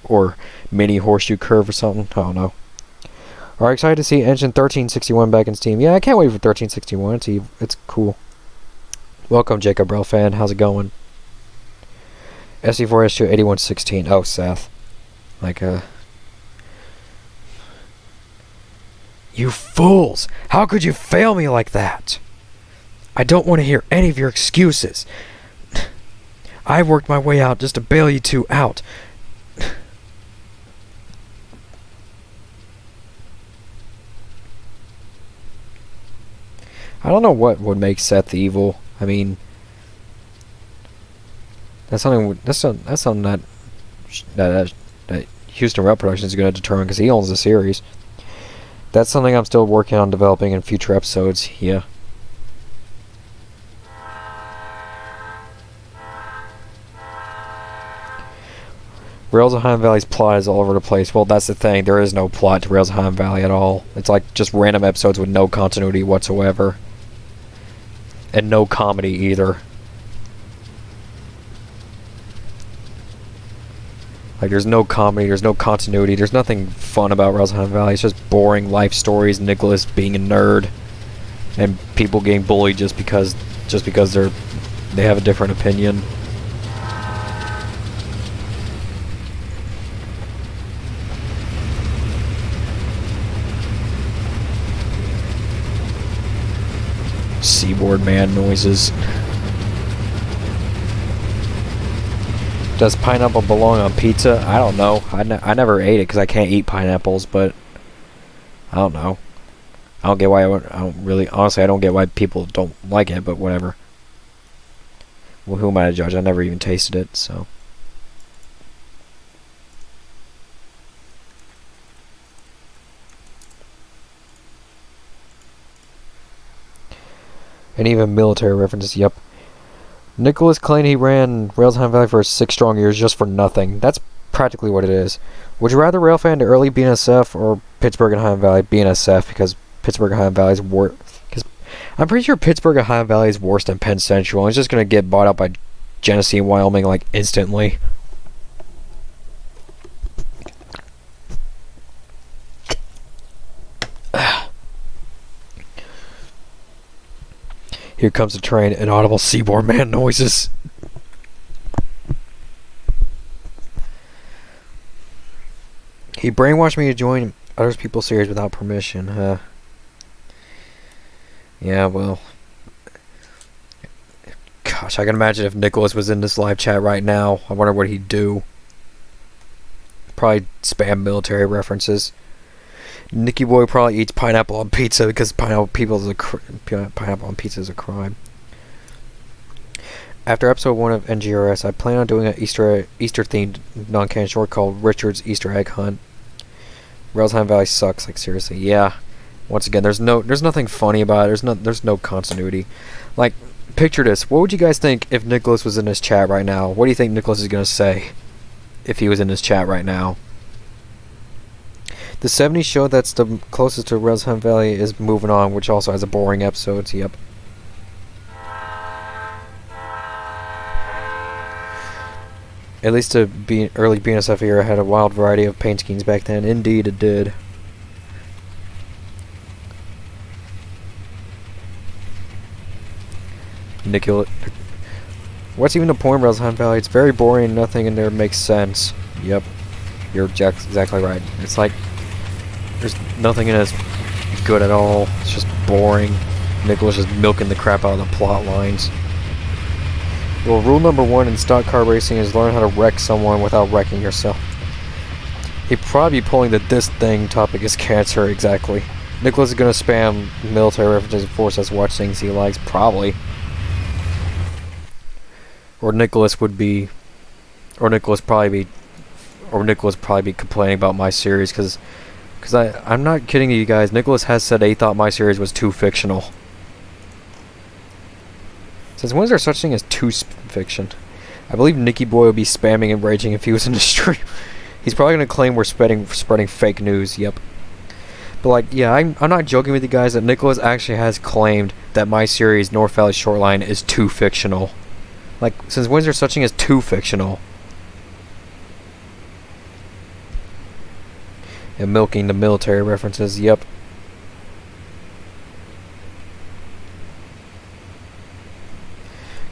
or Mini Horseshoe Curve or something. I don't know. Are excited to see Engine 1361 back in Steam? Yeah, I can't wait for 1361. It's cool. Welcome, Jacob Rail fan. How's it going? SD4-2 8116. Oh, Seth. You fools! How could you fail me like that? I don't want to hear any of your excuses. I worked my way out just to bail you two out. I don't know what would make Seth evil. I mean, that's something that Houston Rail Productions is going to determine, because he owns the series. That's something I'm still working on developing in future episodes. Yeah. Rails of Highland Valley's plot is all over the place. Well, that's the thing. There is no plot to Rails of Highland Valley at all. It's like just random episodes with no continuity whatsoever. And no comedy either. Like, there's no comedy, there's no continuity, there's nothing fun about Rails of Highland Valley. It's just boring life stories, Nicholas being a nerd, and people getting bullied just because they have a different opinion. Seaboard man noises. Does pineapple belong on pizza? I don't know. I never ate it because I can't eat pineapples, but I don't know. I don't get why honestly, I don't get why people don't like it, but whatever. Well, who am I to judge? I never even tasted it, so. And even military references, yep. Nicholas claimed he ran Railtown Valley for 6 strong years just for nothing. That's practically what it is. Would you rather Railfan to early BNSF or Pittsburgh and Highland Valley BNSF? Because Pittsburgh and Highland Valley is worse. Because I'm pretty sure Pittsburgh and Highland Valley is worse than Penn Central. And it's just going to get bought out by Genesee and Wyoming like instantly. Here comes the train, inaudible seaboard man noises. He brainwashed me to join other people's series without permission. Yeah, well. Gosh, I can imagine if Nicholas was in this live chat right now. I wonder what he'd do. Probably spam military references. Nicky Boy probably eats pineapple on pizza because pineapple on pizza is a crime. After episode 1 of NGRS, I plan on doing an Easter-themed non-canon short called Richard's Easter Egg Hunt. Railtown Valley sucks, like seriously. Yeah. Once again, there's nothing funny about it. There's no continuity. Like, picture this. What would you guys think if Nicholas was in this chat right now? What do you think Nicholas is gonna say if he was in this chat right now? The 70s show that's the closest to Railtown Valley is Moving On, which also has a boring episodes. Yep. At least the early BNSF era had a wild variety of paint schemes back then. Indeed, it did. Nicholas. What's even the point of Railtown Valley? It's very boring. Nothing in there makes sense. Yep. You're exactly right. It's like there's nothing in it that's good at all. It's just boring. Nicholas is milking the crap out of the plot lines. Well, rule number 1 in stock car racing is learn how to wreck someone without wrecking yourself. He'd probably be pulling the "this thing" topic is cancer, exactly. Nicholas is gonna spam military references and force us to watch things he likes, probably. Or Nicholas probably be complaining about my series because I'm not kidding you guys. Nicholas has said he thought my series was too fictional. Since when is there such thing as too fiction? I believe Nicky Boy would be spamming and raging if he was in the stream. He's probably gonna claim we're spreading fake news. Yep. But like, yeah, I'm not joking with you guys that Nicholas actually has claimed that my series North Valley Shortline is too fictional. Like, since when is there such thing as too fictional? And milking the military references, yep.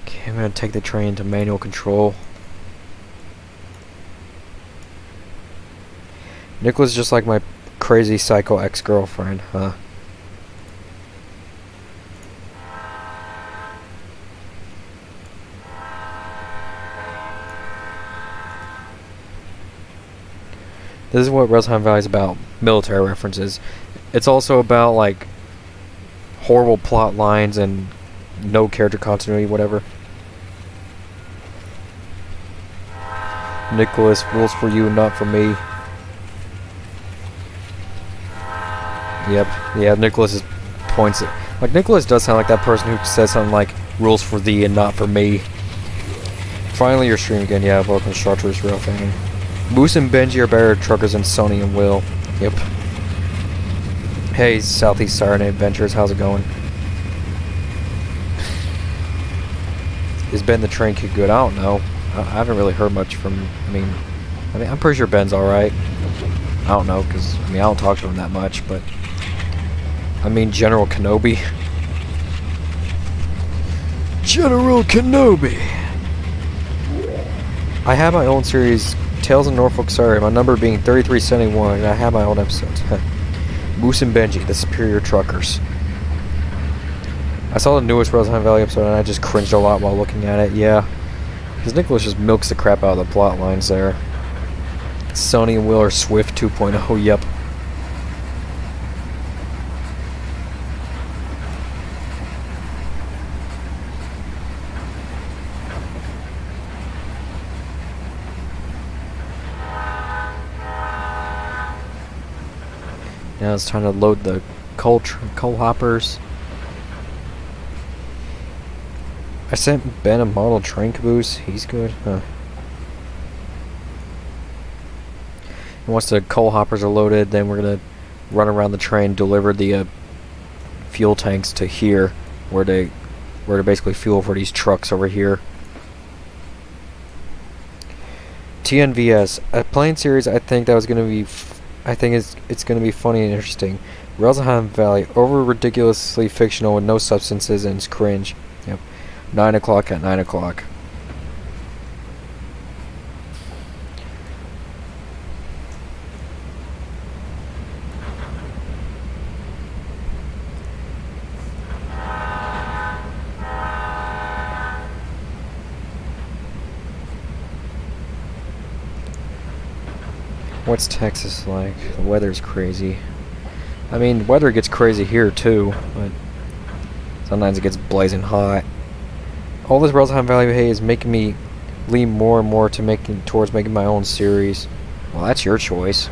Okay, I'm gonna take the train to manual control. Nicholas is just like my crazy psycho ex-girlfriend, huh? This is what Railtown Valley is about. Military references. It's also about like horrible plot lines and no character continuity, whatever. Nicholas, rules for you, not for me. Yep. Yeah, Nicholas's points. Like, Nicholas does sound like that person who says something like, rules for thee and not for me. Finally, your stream again. Yeah, welcome to Chartreuse Rail Family. Moose and Benji are better truckers than Sonny and Will. Yep. Hey, Southeast Siren Adventures, how's it going? Is Ben the train kid good? I don't know. I haven't really heard much from. I mean, I'm pretty sure Ben's all right. I don't know, because I don't talk to him that much, but I mean, General Kenobi. General Kenobi. I have my own series. Tales of Norfolk Surrey, my number being 3371, and I have my own episodes. Moose and Benji, the superior truckers. I saw the newest Railtown Valley episode and I just cringed a lot while looking at it, yeah. Because Nicholas just milks the crap out of the plot lines there. Sonny and Will are Swift 2.0, yep. Now it's time to load the coal hoppers. I sent Ben a model train caboose. He's good. Huh. And once the coal hoppers are loaded, then we're gonna run around the train, deliver the fuel tanks to here, where to basically fuel for these trucks over here. TNVS, a plane series. I think that was gonna be. I think it's gonna be funny and interesting. Relzheim Valley, over ridiculously fictional with no substances and it's cringe. Yep. 9 o'clock at 9 o'clock. What's Texas like? The weather's crazy. I mean, the weather gets crazy here too, but sometimes it gets blazing hot. All this Relzheim Valley hay is making me lean more and more to towards making my own series. Well, that's your choice.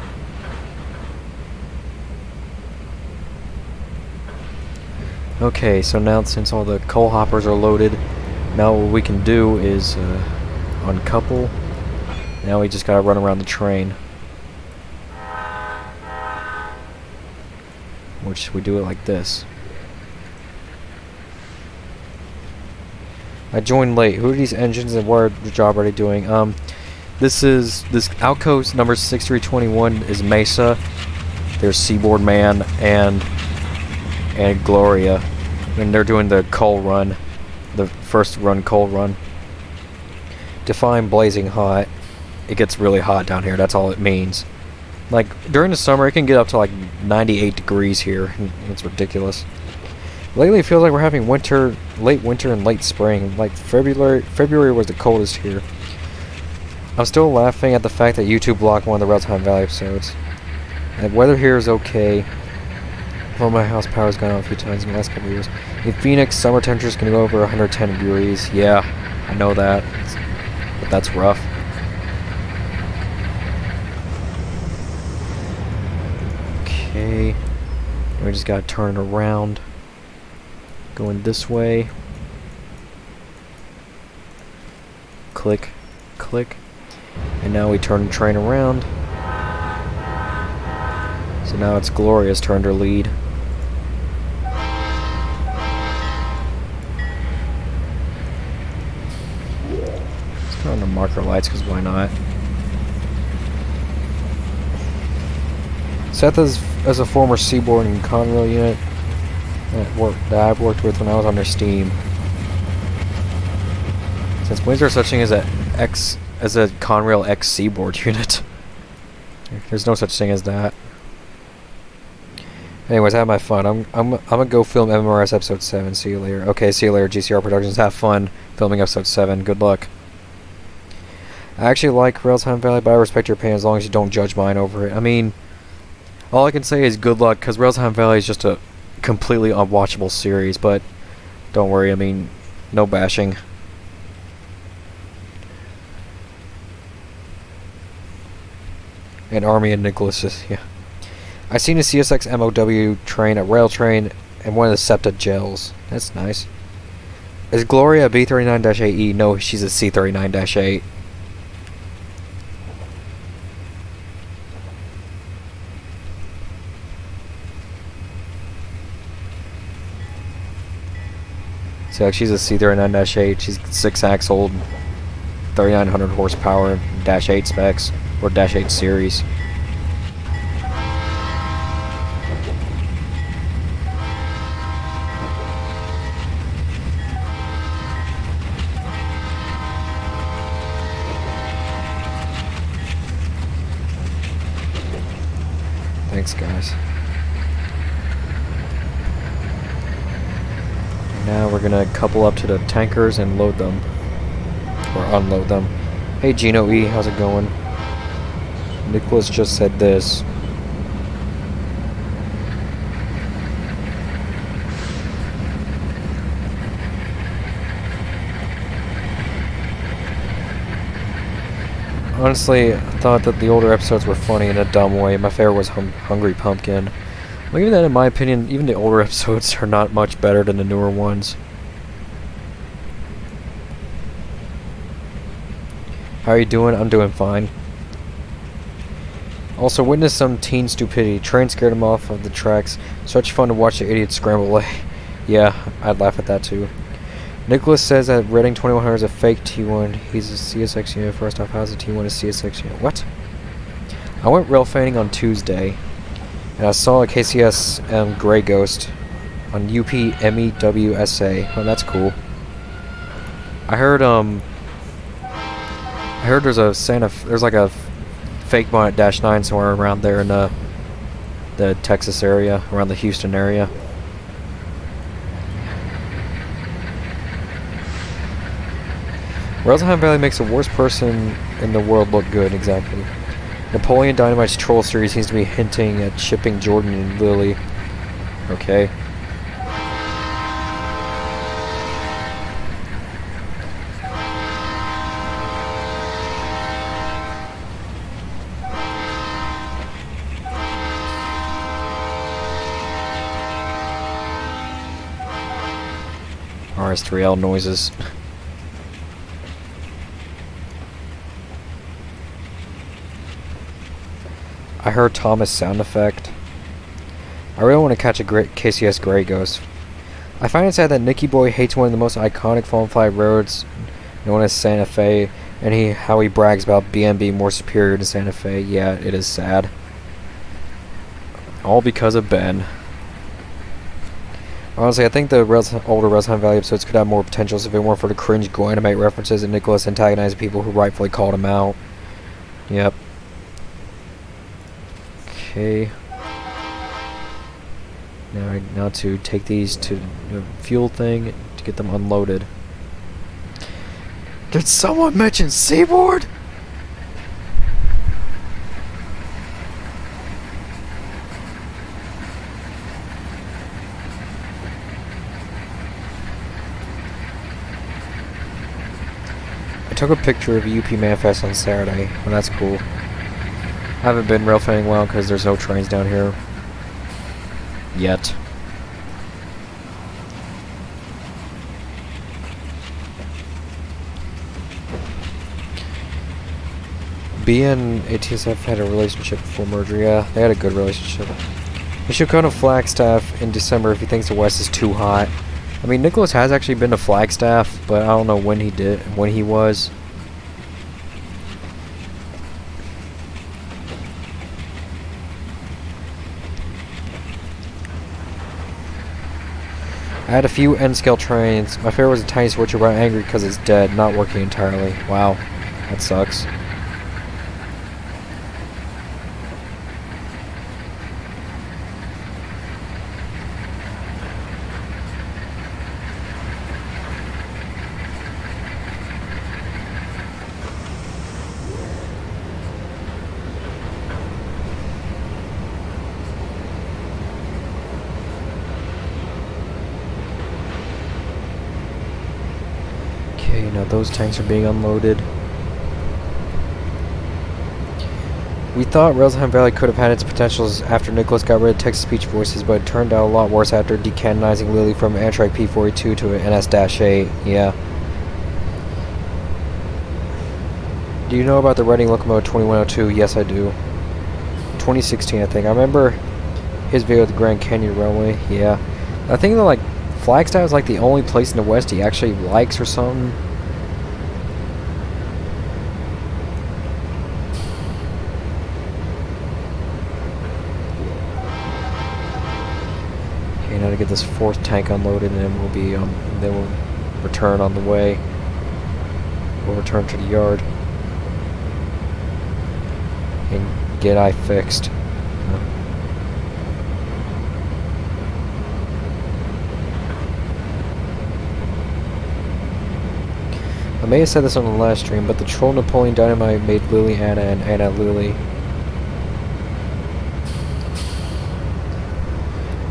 Okay, so now since all the coal hoppers are loaded, now what we can do is uncouple. Now we just gotta run around the train. Which we do it like this. I joined late. Who are these engines and what are the job are they doing? This Outcoast number 6321 is Mesa. There's Seaboard Man and Gloria. And they're doing the coal run. The first run coal run. Define blazing hot. It gets really hot down here, that's all it means. Like, during the summer, it can get up to like 98 degrees here. It's ridiculous. Lately, it feels like we're having winter, late winter and late spring. Like, February was the coldest here. I'm still laughing at the fact that YouTube blocked one of the Relzheim Valley episodes. The weather here is okay. Well, my house power's gone out a few times in the last couple of years. In Phoenix, summer temperatures can go over 110 degrees. Yeah, I know that. But that's rough. Okay, we just gotta turn it around, going this way, click, click, and now we turn the train around, so now it's Gloria's turn to lead. Let's turn on the marker lights, because why not? Seth as a former Seaboard and Conrail unit that I've worked with when I was under Steam. Since when is there such thing as a Conrail X Seaboard unit? There's no such thing as that. Anyways, I had my fun. I'm gonna go film MMRS episode 7. See you later. Okay, see you later, GCR Productions. Have fun filming episode 7. Good luck. I actually like Relzheim Valley, but I respect your opinion as long as you don't judge mine over it. I mean, all I can say is good luck, because Relzheim Valley is just a completely unwatchable series, but don't worry, I mean, no bashing. And Army and Nicholas, yeah. I seen a CSX MOW train, a rail train, and one of the SEPTA gels. That's nice. Is Gloria a B39-8E? No, she's a C39-8. So like, she's a C39-8, she's 6-axle, 3900 horsepower, -8 specs, or -8 series. Thanks, guys. Now we're gonna couple up to the tankers and load them. Or unload them. Hey Gino E, how's it going? Nicholas just said this. Honestly, I thought that the older episodes were funny in a dumb way. My favorite was Hungry Pumpkin. Well, even then, in my opinion, even the older episodes are not much better than the newer ones. How are you doing? I'm doing fine. Also, witnessed some teen stupidity. Train scared him off of the tracks. Such fun to watch the idiots scramble away. Yeah, I'd laugh at that too. Nicholas says that Reading 2100 is a fake T1. He's a CSX unit. First off, how's a T1 a CSX unit? What? I went rail fanning on Tuesday, and I saw a KCS Grey Ghost on UP MEWSA. Oh, that's cool. I heard there's like a fake bonnet -9 somewhere around there in the Texas area, around the Houston area. Rosenheim Valley makes the worst person in the world look good. Exactly. Napoleon Dynamite's troll series seems to be hinting at shipping Jordan and Lily. Okay. RS3L noises. I heard Thomas' sound effect. I really want to catch a great KCS Grey Ghost. I find it sad that Nicky Boy hates one of the most iconic fallen flag roads known as Santa Fe, and how he brags about BM being more superior to Santa Fe. Yeah, it is sad. All because of Ben. Honestly, I think the older Rosenheim Valley episodes could have more potentials if it weren't for the cringe Goanimate references and Nicholas antagonizing people who rightfully called him out. Yep. Okay. Now to take these to the fuel thing to get them unloaded. Did someone mention Seaboard? I took a picture of a UP Manifest on Saturday, and that's cool. I haven't been rail fanning well because there's no trains down here yet. B and ATSF had a relationship before merger. Yeah, they had a good relationship. He should go to Flagstaff in December if he thinks the West is too hot. I mean, Nicholas has actually been to Flagstaff, but I don't know when he was. I had a few N-scale trains. My favorite was a tiny switcher, but I'm angry because it's dead, not working entirely. Wow, that sucks. Now those tanks are being unloaded. We thought Rosenheim Valley could have had its potentials after Nicholas got rid of text-to-speech voices, but it turned out a lot worse after decanonizing Lily from Amtrak P42 to an NS-8. Yeah. Do you know about the Reading Locomotive 2102? Yes, I do. 2016, I think. I remember his video of the Grand Canyon Railway. Yeah. I think that, like, Flagstaff is like the only place in the West he actually likes or something. Okay, now to get this fourth tank unloaded, and then we'll be then we'll return on the way. We'll return to the yard and get I fixed. I may have said this on the last stream, but the troll Napoleon Dynamite made Lily Anna and Anna Lily.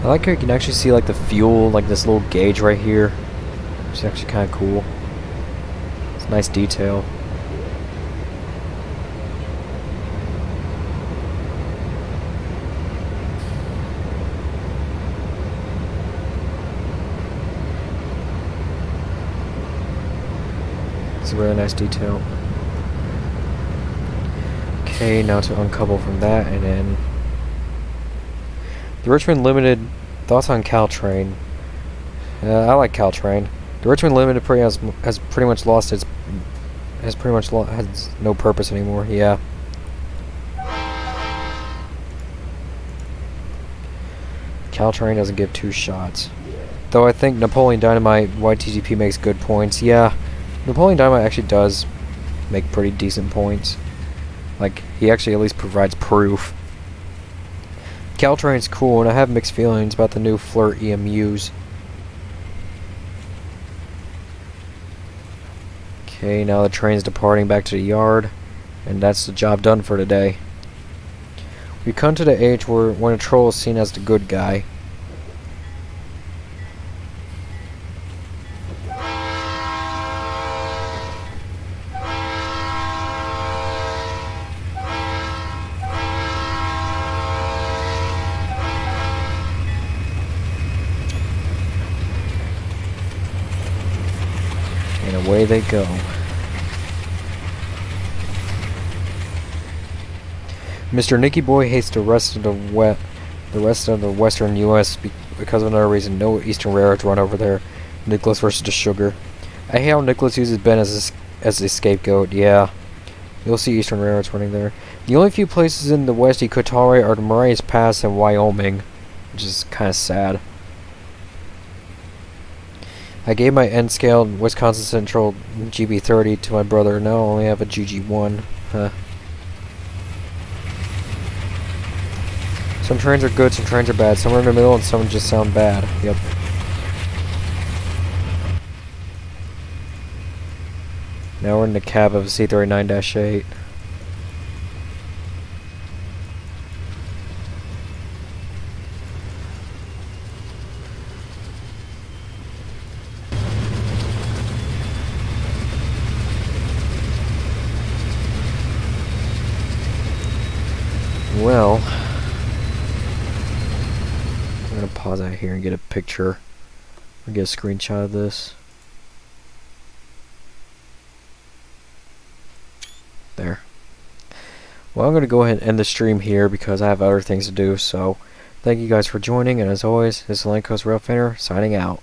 I like how you can actually see like the fuel, like this little gauge right here. Which is actually kind of cool. It's a nice detail. It's a really nice detail. Okay, now to uncouple from that, and then the Richmond Limited. Thoughts on Caltrain? I like Caltrain. The Richmond Limited has pretty much lost its has no purpose anymore. Yeah. Caltrain doesn't give 2 shots. Though I think Napoleon Dynamite YTGP makes good points. Yeah, Napoleon Dynamite actually does make pretty decent points. Like, he actually at least provides proof. Caltrain's cool, and I have mixed feelings about the new Flirt EMUs. Okay, now the train's departing back to the yard, and that's the job done for today. We come to the age where when a troll is seen as the good guy. And away they go. Mr. Nicky Boy hates the rest of the western U.S. because of another reason. No Eastern Railroads run over there. Nicholas versus the Sugar. I hate how Nicholas uses Ben as a scapegoat. Yeah, you'll see Eastern Railroads running there. The only few places in the West he could tolerate are the Marias Pass and Wyoming, which is kind of sad. I gave my N-scale Wisconsin Central GB30 to my brother. Now I only have a GG1. Huh. Some trains are good, some trains are bad. Some are in the middle, and some just sound bad. Yep. Now we're in the cab of a C39-8. Well, I'm gonna pause out here and get a picture or get a screenshot of this. There. Well, I'm gonna go ahead and end the stream here because I have other things to do. So, thank you guys for joining, and as always, this is Land Coast Rail Fender signing out.